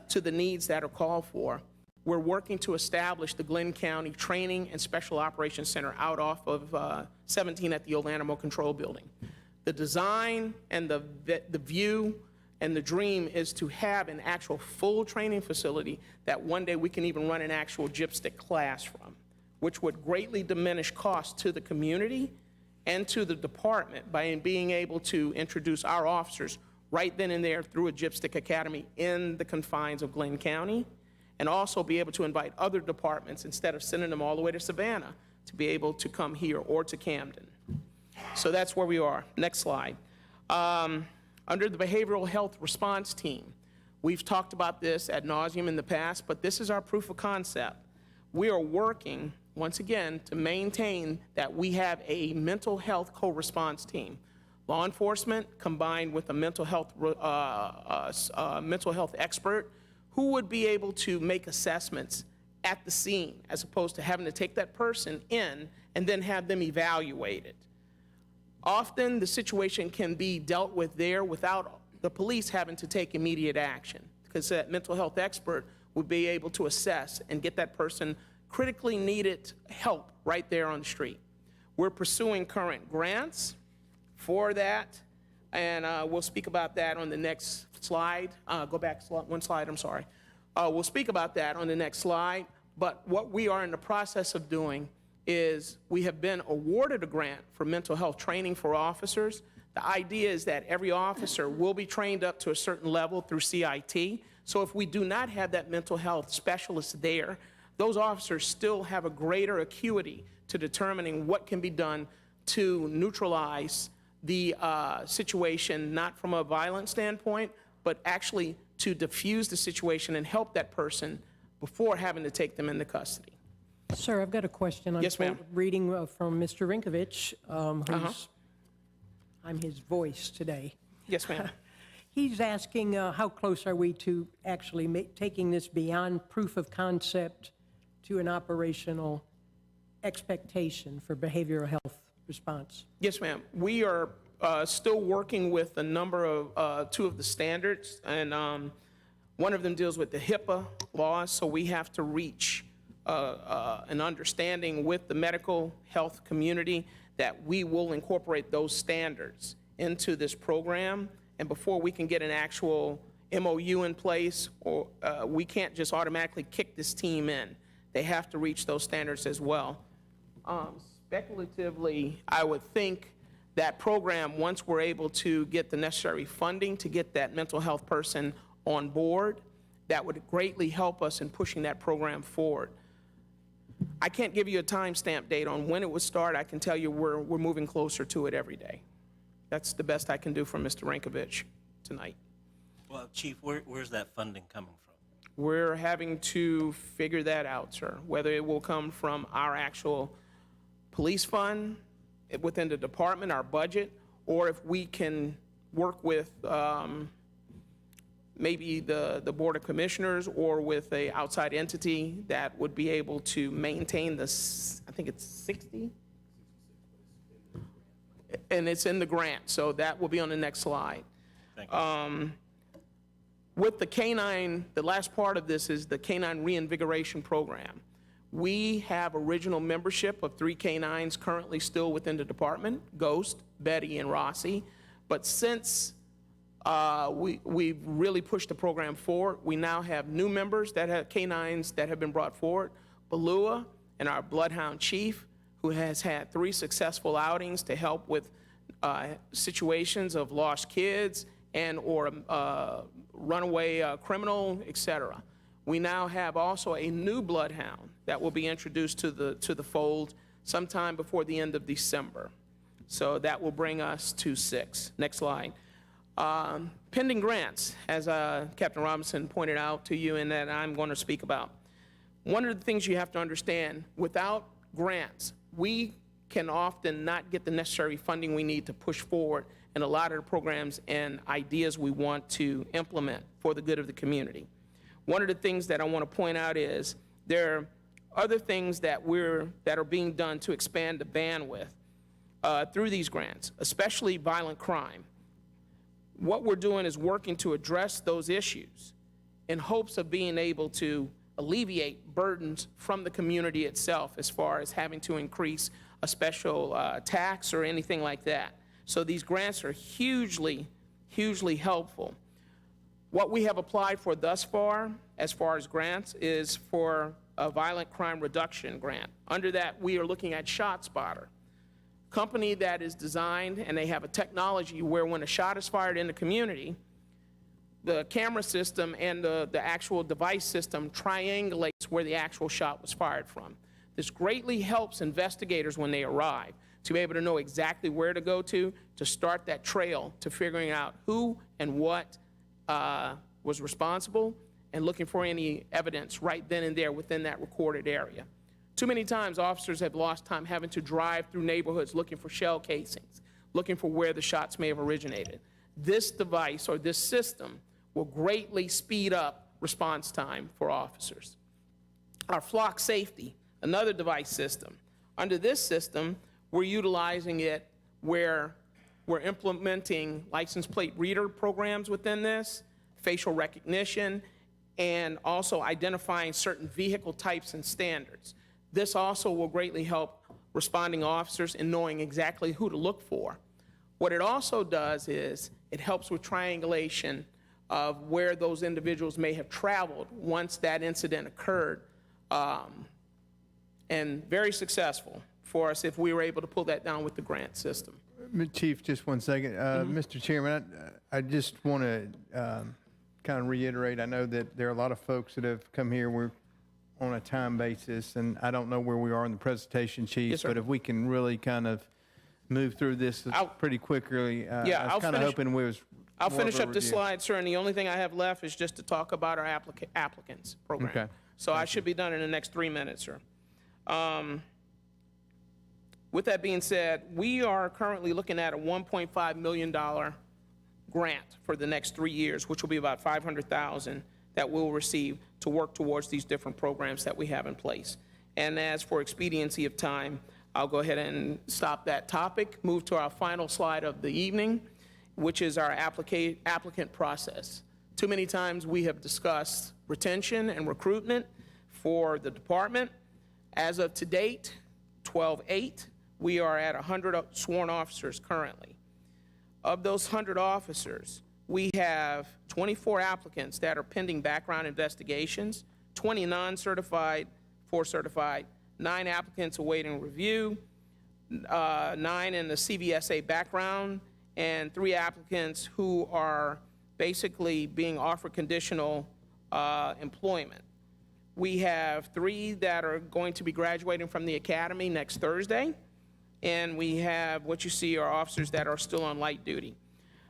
to the needs that are called for, we're working to establish the Glynn County Training and Special Operations Center out off of 17 at the old Animal Control Building. The design and the view and the dream is to have an actual full training facility that one day we can even run an actual gypstick class from, which would greatly diminish costs to the community and to the department by being able to introduce our officers right then and there through a gypstick academy in the confines of Glynn County, and also be able to invite other departments instead of sending them all the way to Savannah to be able to come here or to Camden. So that's where we are. Next slide. Under the behavioral health response team, we've talked about this ad nauseum in the past, but this is our proof of concept. We are working, once again, to maintain that we have a mental health co-response team. Law enforcement combined with a mental health expert who would be able to make assessments at the scene as opposed to having to take that person in and then have them evaluated. Often the situation can be dealt with there without the police having to take immediate action, because that mental health expert would be able to assess and get that person critically needed help right there on the street. We're pursuing current grants for that, and we'll speak about that on the next slide. Go back one slide, I'm sorry. We'll speak about that on the next slide, but what we are in the process of doing is we have been awarded a grant for mental health training for officers. The idea is that every officer will be trained up to a certain level through CIT. So if we do not have that mental health specialist there, those officers still have a greater acuity to determining what can be done to neutralize the situation, not from a violent standpoint, but actually to diffuse the situation and help that person before having to take them into custody. Sir, I've got a question. Yes, ma'am. Reading from Mr. Rinkovich, I'm his voice today. Yes, ma'am. He's asking how close are we to actually taking this beyond proof of concept to an operational expectation for behavioral health response? Yes, ma'am. We are still working with a number of, two of the standards, and one of them deals with the HIPAA laws, so we have to reach an understanding with the medical health community that we will incorporate those standards into this program. And before we can get an actual MOU in place, or we can't just automatically kick this team in. They have to reach those standards as well. Speculatively, I would think that program, once we're able to get the necessary funding to get that mental health person on board, that would greatly help us in pushing that program forward. I can't give you a timestamp date on when it would start. I can tell you we're moving closer to it every day. That's the best I can do for Mr. Rinkovich tonight. Well, Chief, where's that funding coming from? We're having to figure that out, sir, whether it will come from our actual police fund within the department, our budget, or if we can work with maybe the Board of Commissioners or with a outside entity that would be able to maintain this, I think it's 60? And it's in the grant, so that will be on the next slide. Thank you. With the canine, the last part of this is the canine reinvigoration program. We have original membership of 3 canines currently still within the department, Ghost, Betty, and Rossi. But since we've really pushed the program forward, we now have new members that have canines that have been brought forward. Balua and our Bloodhound Chief, who has had 3 successful outings to help with situations of lost kids and or runaway criminal, etc. We now have also a new bloodhound that will be introduced to the fold sometime before the end of December. So that will bring us to 6. Next slide. Pending grants, as Captain Robinson pointed out to you and that I'm going to speak about. One of the things you have to understand, without grants, we can often not get the necessary funding we need to push forward in a lot of the programs and ideas we want to implement for the good of the community. One of the things that I want to point out is there are other things that are being done to expand the bandwidth through these grants, especially violent crime. What we're doing is working to address those issues in hopes of being able to alleviate burdens from the community itself as far as having to increase a special tax or anything like that. So these grants are hugely, hugely helpful. What we have applied for thus far, as far as grants, is for a violent crime reduction grant. Under that, we are looking at ShotSpotter, company that is designed, and they have a technology where when a shot is fired in the community, the camera system and the actual device system triangulates where the actual shot was fired from. This greatly helps investigators when they arrive to be able to know exactly where to go to start that trail to figuring out who and what was responsible and looking for any evidence right then and there within that recorded area. Too many times officers have lost time having to drive through neighborhoods looking for shell casings, looking for where the shots may have originated. This device or this system will greatly speed up response time for officers. Our flock safety, another device system. Under this system, we're utilizing it where we're implementing license plate reader programs within this, facial recognition, and also identifying certain vehicle types and standards. This also will greatly help responding officers in knowing exactly who to look for. What it also does is it helps with triangulation of where those individuals may have traveled once that incident occurred, and very successcof for us if we were able to pull that down with the grant system. Chief, just one second. Mr. Chairman, I just want to kind of reiterate, I know that there are a lot of folks that have come here. We're on a time basis, and I don't know where we are in the presentation, Chief. Yes, sir. But if we can really kind of move through this pretty quickly, Yeah, I was kind of hoping we was I'll more of finish a up this review. slide, sir, and the only thing I have left is just to talk about our applicants program. Okay. So I should be done in the next 3 minutes, sir. With that being said, we are currently looking at a $1.5 million grant for the next 3 years, which will be about $500,000 that we'll receive to work towards these different programs that we have in place. And as for expediency of time, I'll go ahead and stop that topic, move to our final slide of the evening, which is our applicant process. Too many times we have discussed retention and recruitment for the department. As of to date, 12/8, we are at 100 sworn officers currently. Of those 100 officers, we have 24 applicants that are pending background investigations, 20 non-certified, 4 certified, 9 applicants awaiting review, 9 in the CVSA background, and 3 applicants who are basically being offered conditional employment. We have 3 that are going to be graduating from the academy next Thursday, and we have what you see are officers that are still on light duty.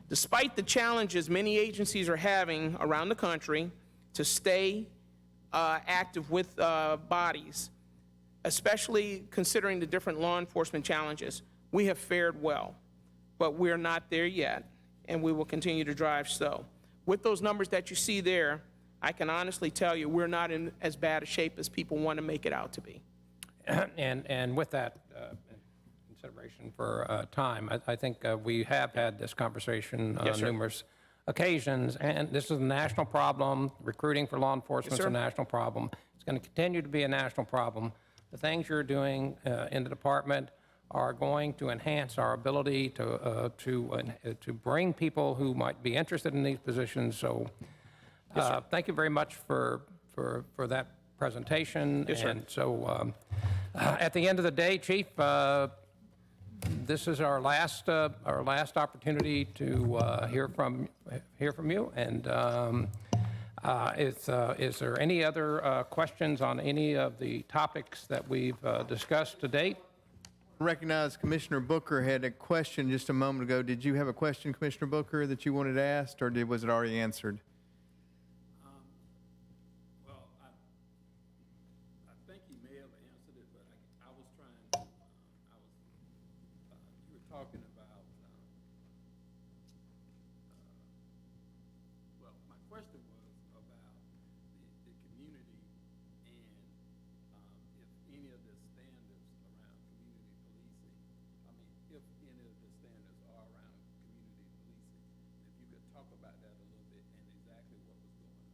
Despite the challenges many agencies are having around the country to stay active with bodies, especially considering the different law enforcement challenges, we have fared well. But we're not there yet, and we will continue to drive so. With those numbers that you see there, I can honestly tell you we're not in as bad a shape as people want to make it out to be. And with that consideration for time, I think we have had this conversation on Yes, sir. numerous occasions, and this is a national problem. Recruiting for law enforcement is sir. a national problem. It's going to continue to be a national problem. The things you're doing in the department are going to enhance our ability to bring people who might be interested in these positions. So thank you very much for that presentation. Yes, sir. And so at the end of the day, Chief, this is our last opportunity to hear from you. And is there any other questions on any of the topics that we've discussed to date? Recognize Commissioner Booker had a question just a moment ago. Did you have a question, Commissioner Booker, that you wanted asked, or was it already answered? Well, I think he may have answered it, but I was trying to, I was question was about the community and if any of the standards around community policing, if any of the standards are around community policing, if you could talk about that a little bit and exactly what was going on.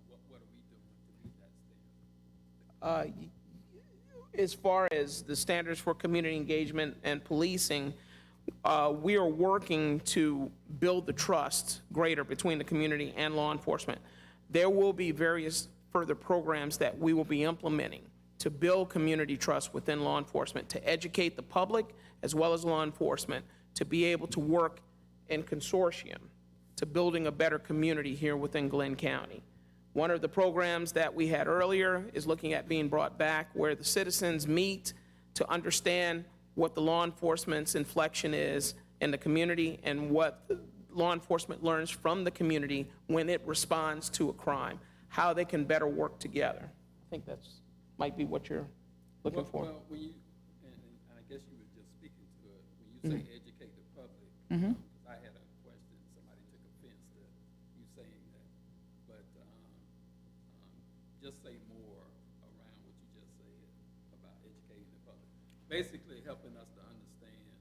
What are we doing to meet that standard? As far as the standards for community engagement and policing, we are working to build the trust greater between the community and law enforcement. There will be various further programs that we will be implementing to build community trust within law enforcement, to educate the public as well as law enforcement to be able to work in consortium to building a better community here within Glynn County. One of the programs that we had earlier is looking at being brought back where the citizens meet to understand what the law enforcement's inflection is in the community and what law enforcement learns from the community when it responds to a crime, how they can better work together. I think that's might be what you're looking for. Well, when you, and I guess you were just speaking to it, when you say educate the public, 'cause I had a question, somebody took offense to you saying that, but just say more around what you just said about educating the public. Basically helping us to understand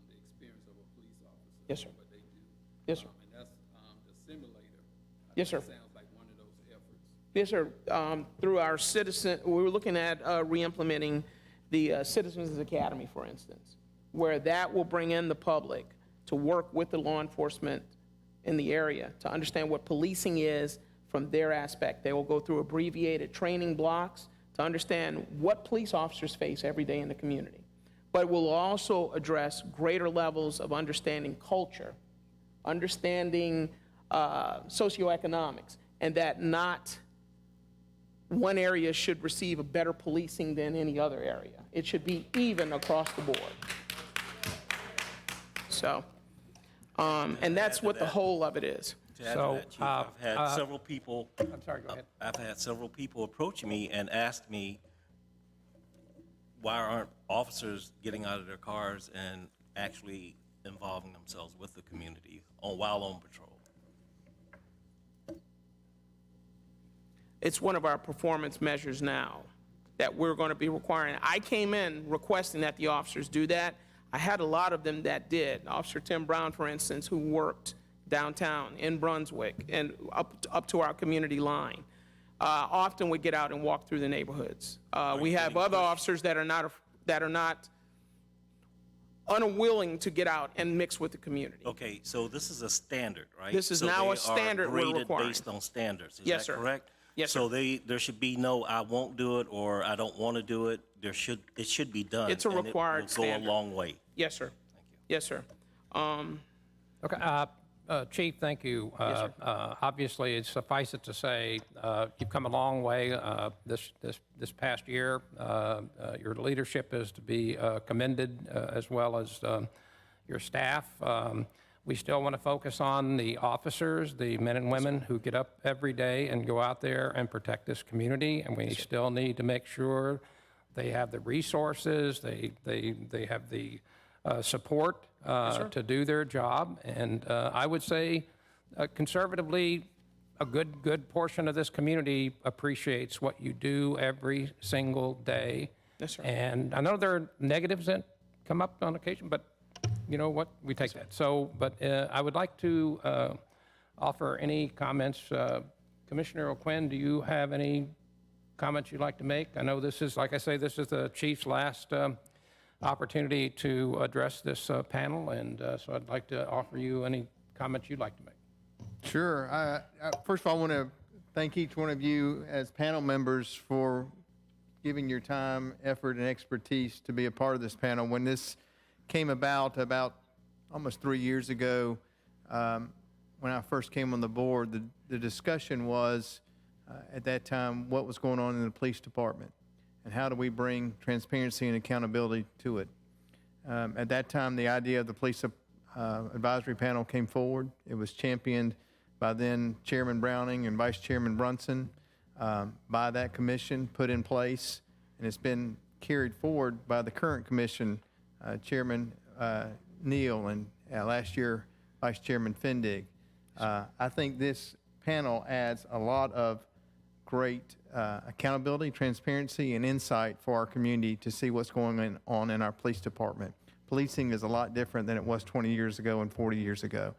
the experience of a police officer. Yes, sir. What they do. Yes, sir. And that's the simulator. Yes, sir. Sounds like one of those efforts. Yes, sir. Through our citizen, we were looking at re-implementing the Citizens Academy, for instance, where that will bring in the public to work with the law enforcement in the area to understand what policing is from their aspect. They will go through abbreviated training blocks to understand what police officers face every day in the community. But will also address greater levels of understanding culture, understanding socioeconomics, and that not one area should receive a better policing than any other area. It should be even across the board. So, and that's what the whole of it is. To add to So, that, Chief, I've had several people. I'm sorry, go ahead. I've had several people approach me and ask me, why aren't officers getting out of their cars and actually involving themselves with the community while on patrol? It's one of our performance measures now that we're going to be requiring. I came in requesting that the officers do that. I had a lot of them that did. Officer Tim Brown, for instance, who worked downtown in Brunswick and up to our community line, often would get out and walk through the neighborhoods. We have other officers that are not unwilling to get out and mix with the community. Okay, so this is a standard, right? This is So now they a standard are we're graded requiring. based on standards, is Yes, that sir. correct? Yes, So there should be no, I won't do it, or I don't want to do it. It should be done. It's a and required it will standard. go a long way. Yes, sir. Thank you. Yes, sir. Okay, Chief, thank you. Yes, sir. Obviously, it suffice it to say, you've come a long way this past year. Your leadership is to be commended, as well as your staff. We still want to focus on the officers, the men and women who get up every day and go out there and protect this community, and we still need to make sure they have the resources, they have the support to do their job. And I would say conservatively, a good portion of this community appreciates what you do every single day. Yes, sir. And I know there are negatives that come up on occasion, but you know what, we take that. So, but I would like to offer any comments. Commissioner O'Quinn, do you have any comments you'd like to make? I know this is, like I say, this is the chief's last opportunity to address this panel, and so I'd like to offer you any comments you'd like to make. Sure. First of all, I want to thank each one of you as panel members for giving your time, effort, and expertise to be a part of this panel. When this came about almost 3 years ago, when I first came on the board, the discussion was at that time what was going on in the police department and how do we bring transparency and accountability to it. At that time, the idea of the police advisory panel came forward. It was championed by then Chairman Browning and Vice Chairman Brunson, by that commission, put in place, and it's been carried forward by the current commission, Chairman Neal, and last year Vice Chairman Fendig. I think this panel adds a lot of great accountability, transparency, and insight for our community to see what's going on in our police department. Policing is a lot different than it was 20 years ago and 40 years ago.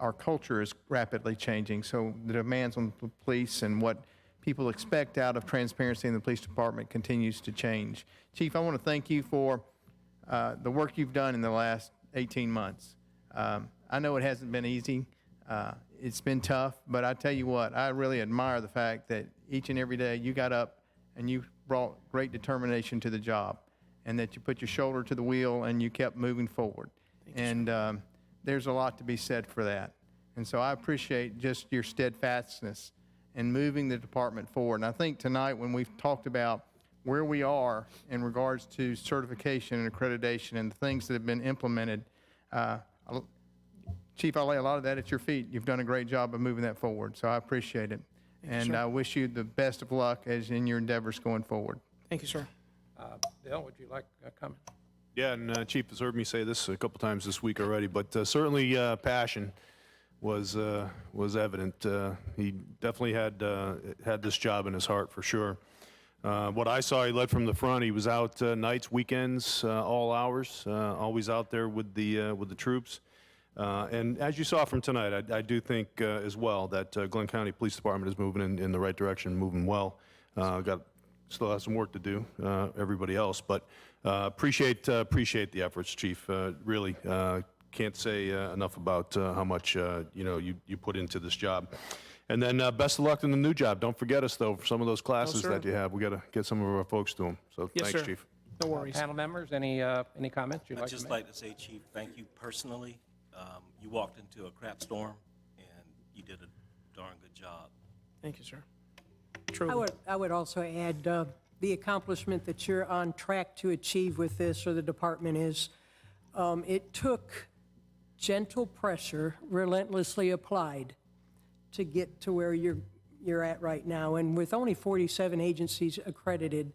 Our culture is rapidly changing, so the demands on the police and what people expect out of transparency in the police department continues to change. Chief, I want to thank you for the work you've done in the last 18 months. I know it hasn't been easy. It's been tough, but I tell you what, I really admire the fact that each and every day you got up and you brought great determination to the job, and that you put your shoulder to the wheel and you kept moving forward. And there's a lot to be said for that. And so I appreciate just your steadfastness in moving the department forward. And I think tonight when we've talked about where we are in regards to certification and accreditation and the things that have been implemented, Chief, I lay a lot of that at your feet. You've done a great job of moving that forward, so I appreciate it. And I wish you the best of luck as in your endeavors going forward. Thank you, sir. Bill, would you like a comment? Yeah, and Chief has heard me say this a couple times this week already, but certainly passion was evident. He definitely had this job in his heart for sure. What I saw, he led from the front. He was out nights, weekends, all hours, always out there with the troops. And as you saw from tonight, I do think as well that Glynn County Police Department is moving in the right direction, moving well. Still has some work to do, everybody else, but appreciate the efforts, Chief. Really can't say enough about how much you put into this job. And then best of luck in the new job. Don't forget us though for some of those classes that you have. We got to get some of our folks to them. So Yes, thanks, sir. Chief. No worries. Panel members, any comments you'd I'd like to just make? like to say, Chief, thank you personally. You walked into a crap storm, and you did a darn good job. Thank you, sir. Truly. I would also add the accomplishment that you're on track to achieve with this, or the department is. It took gentle pressure, relentlessly applied, to get to where you're at right now. And with only 47 agencies accredited,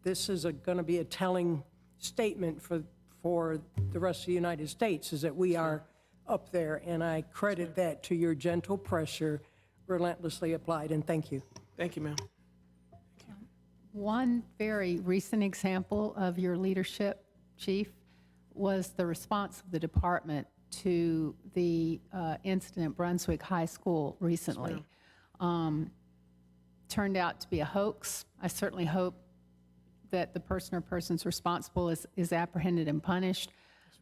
this is going to be a telling statement for the rest of the United States, is that we are up there. And I credit that to your gentle pressure, relentlessly applied. And thank you. Thank you, ma'am. One very recent example of your leadership, Chief, was the response of the department to the incident at Brunswick High School recently. Turned out to be a hoax. I certainly hope that the person or persons responsible is apprehended and punished.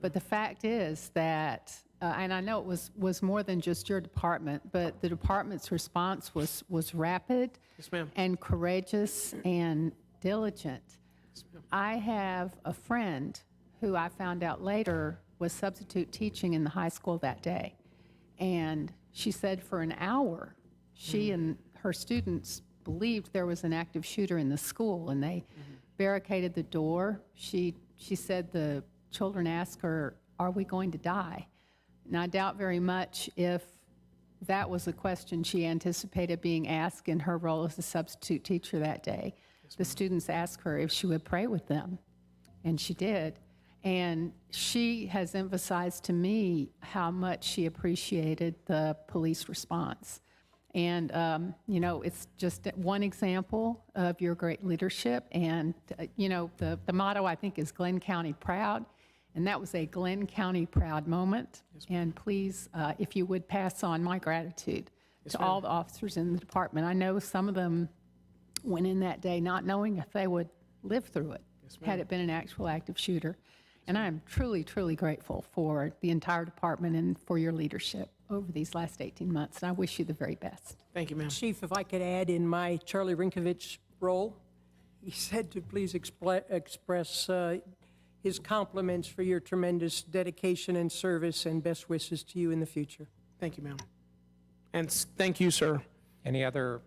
But the fact is that, and I know it was more than just your department, but the department's response was rapid and courageous and diligent. I have a friend who I found out later was substitute teaching in the high school that day. And she said for an hour, she and her students believed there was an active shooter in the school, and they barricaded the door. She said the children asked her, "Are we going to die?" And I doubt very much if that was a question she anticipated being asked in her role as a substitute teacher that day. The students asked her if she would pray with them, and she did. And she has emphasized to me how much she appreciated the police response. And, it's just one example of your great leadership. And, the motto, I think, is Glynn County Proud. And that was a Glynn County Proud moment. And please, if you would pass on my gratitude to all the officers in the department. I know some of them went in that day not knowing if they would live through it, had it been an actual active shooter. And I am truly, truly grateful for the entire department and for your leadership over these last 18 months. And I wish you the very best. Thank you, ma'am. Chief, if I could add in my Charlie Rinkovich role, he said to please express his compliments for your tremendous dedication and service, and best wishes to you in the future. Thank you, ma'am. And thank you, sir. Any other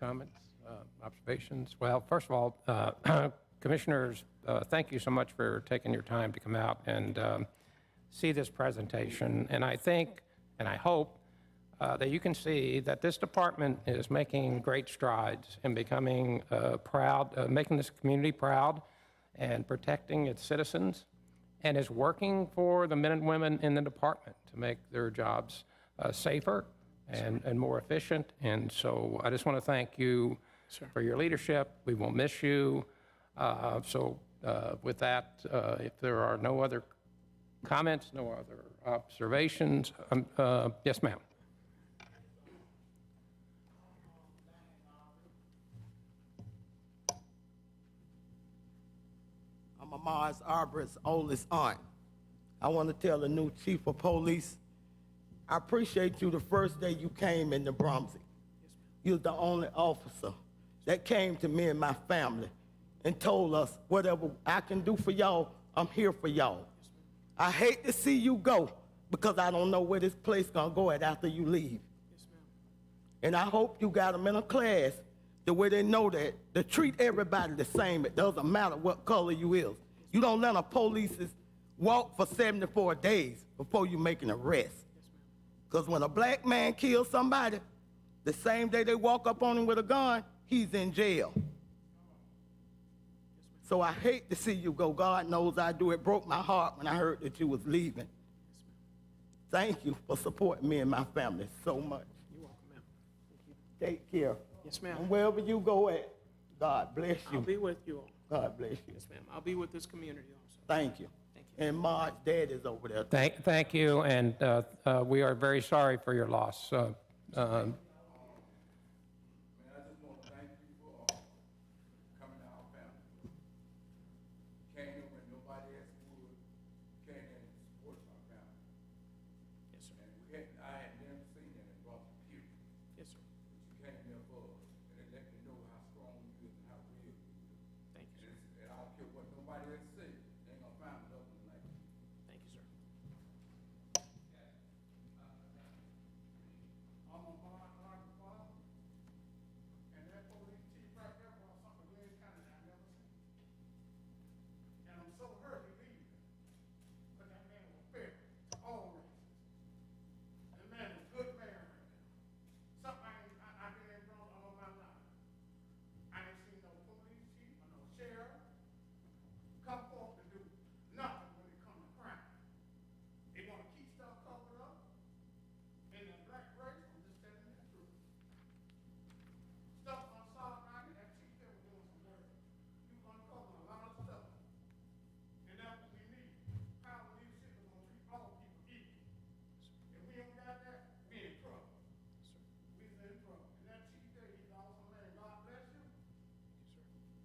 comments, observations? Well, first of all, Commissioners, thank you so much for taking your time to come out and see this presentation. And I think, and I hope, that you can see that this department is making great strides in becoming proud, making this community proud and protecting its citizens, and is working for the men and women in the department to make their jobs safer and more efficient. And so I just want to thank you for your leadership. We will miss you. With that, if there are no other comments, no other observations, yes, ma'am. I'm Ahmad's Arbor's oldest aunt. I want to tell the new chief of police, I appreciate you the first day you came into Bromsey. You was the only officer that came to me and my family and told us, whatever I can do for y'all, I'm here for y'all. I hate to see you go because I don't know where this place gonna go at after you leave. And I hope you got them in a class the way they know that to treat everybody the same. It doesn't matter what color you is. You don't let a police walk for 74 days before you make an arrest. Because when a black man kills somebody, the same day they walk up on him with a gun, he's in jail. So I hate to see you go. God knows I do. It broke my heart when I heard that you was leaving. Thank you for supporting me and my family so much. You're welcome, ma'am. Take care. Yes, ma'am. And wherever you go at, God bless you. I'll be with you all. God bless you. Yes, ma'am. I'll be with this community also. Thank you. Thank you. And Mark's dad is over there. Thank you, and we are very sorry for your loss. Man, I just want to thank you for coming to our family. Came in when nobody else would. Came in and supported our family. Yes, sir. And I had never seen that in Boston, period. Yes, sir. But you came there for us, and it let me know how strong you is and how real you is. Thank you, sir. And I don't care what nobody else say, they ain't gonna find another one like you. Thank you, sir. I'm a hard father, and that police chief right there brought something to Glynn County that I never seen. And I'm so hurt he leaving, but that man was fair to all races. That man is a good man right there. Something I've been in Bronx all my life. I ain't seen no police chief or no sheriff come forth to do nothing when it comes to crime. They wanna keep stuff covered up. In the black race, I'm just telling you the truth. Stuff I saw around here, that chief there was doing some work. He was uncovering a lot of stuff. And that's what we need. Power leadership is gonna treat all people equal. If we don't got that, we in trouble. We's in trouble. And that chief there, he's an awesome man. God bless you.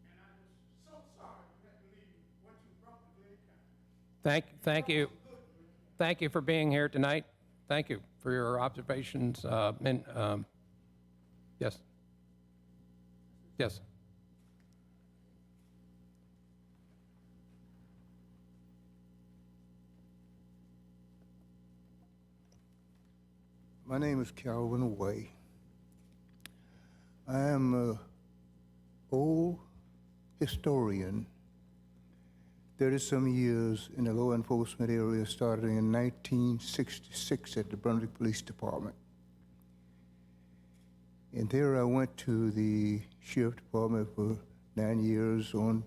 And I'm just so sorry you had to leave what you brought to Glynn County. Thank you. Thank you for being here tonight. Thank you for your observations. Yes. Yes. My name is Calvin Way. I am an old historian, 30-some years in the law enforcement area, starting in 1966 at the Brunswick Police Department. And there I went to the Sheriff Department for 9 years on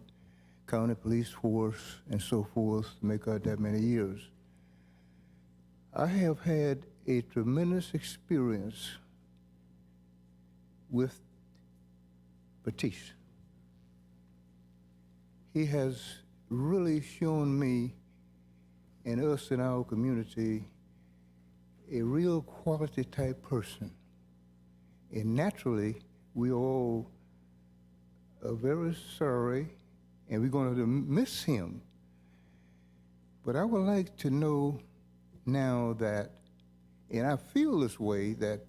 county police force and so forth, to make out that many years. I have had a tremendous experience with Batiste. He has really shown me and us in our community a real quality type person. And naturally, we all are very sorry, and we're going to miss him. But I would like to know now that, and I feel this way, that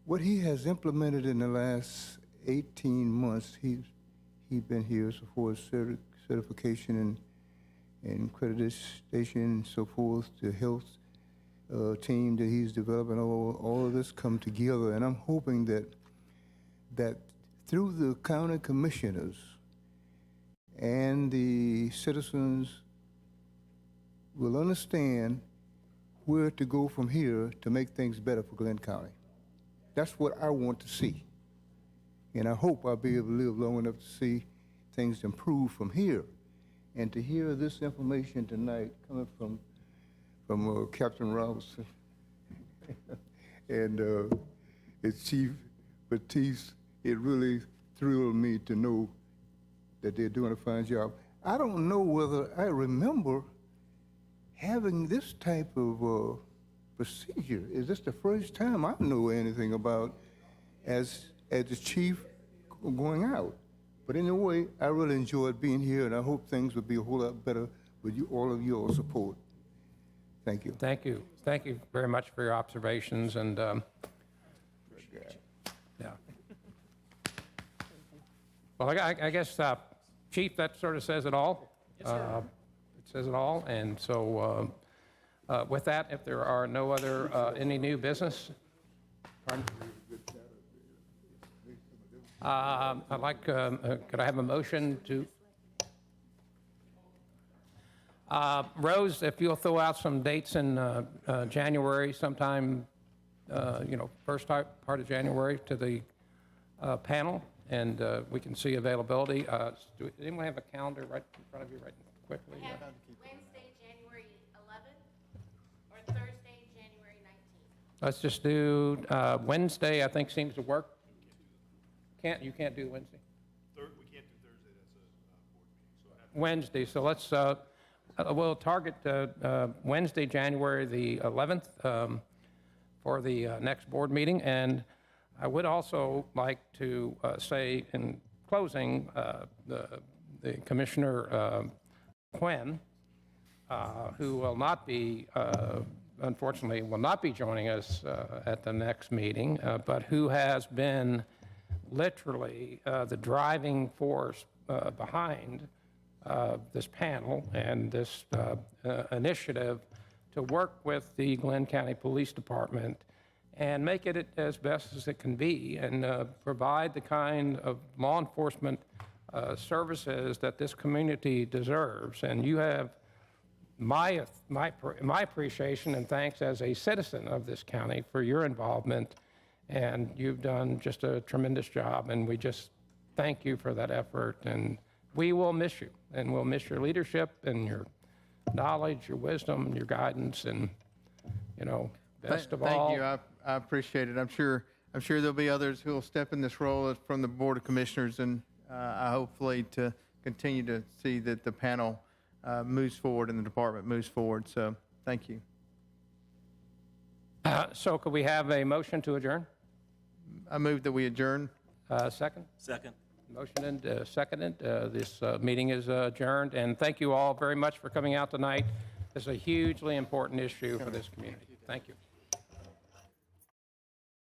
what he has implemented in the last 18 months, he's been here so for certification and accreditation and so forth, the health team that he's developing, all of this come together. And I'm hoping that through the county commissioners and the citizens will understand where to go from here to make things better for Glynn County. That's what I want to see. And I hope I'll be able to live long enough to see things improve from here. And to hear this information tonight coming from Captain Robinson, And as Chief Batiste, it really thrilled me to know that they're doing a fine job. I don't know whether I remember having this type of procedure. Is this the first time I know anything about as the chief going out? But anyway, I really enjoyed being here, and I hope things will be a whole lot better with you, all of your support. Thank you. Thank you. Thank you very much for your observations, and, yeah. Well, I guess, Chief, that sort of says it all. Yes, sir. It says it all, and so with that, if there are no other, any new business? Pardon? I'd like, could I have a motion to? Rose, if you'll throw out some dates in January, sometime, first part of January to the panel, and we can see availability. Does anyone have a calendar right in front of you right quickly? We have Wednesday, January 11th, or Thursday, January 19th. Let's just do Wednesday, I think seems to work. You can't do Wednesday? We can't do Thursday, that's a board meeting. Wednesday, so let's, we'll target Wednesday, January the 11th for the next board meeting. And I would also like to say in closing, the Commissioner Quinn, who will not be, unfortunately, will not be joining us at the next meeting, but who has been literally the driving force behind this panel and this initiative to work with the Glynn County Police Department and make it as best as it can be and provide the kind of law enforcement services that this community deserves. And you have my appreciation and thanks as a citizen of this county for your involvement. And you've done just a tremendous job, and we just thank you for that effort. And we will miss you, and we'll miss your leadership and your knowledge, your wisdom, your guidance, and, best of all. Thank you. I appreciate it. I'm sure there'll be others who will step in this role from the Board of Commissioners, and I hopefully to continue to see that the panel moves forward and the department moves forward. So thank you. So could we have a motion to adjourn? I move that we adjourn. Second? Second. Motion and seconded. This meeting is adjourned, and thank you all very much for coming out tonight. This is a hugely important issue for this community. Thank you.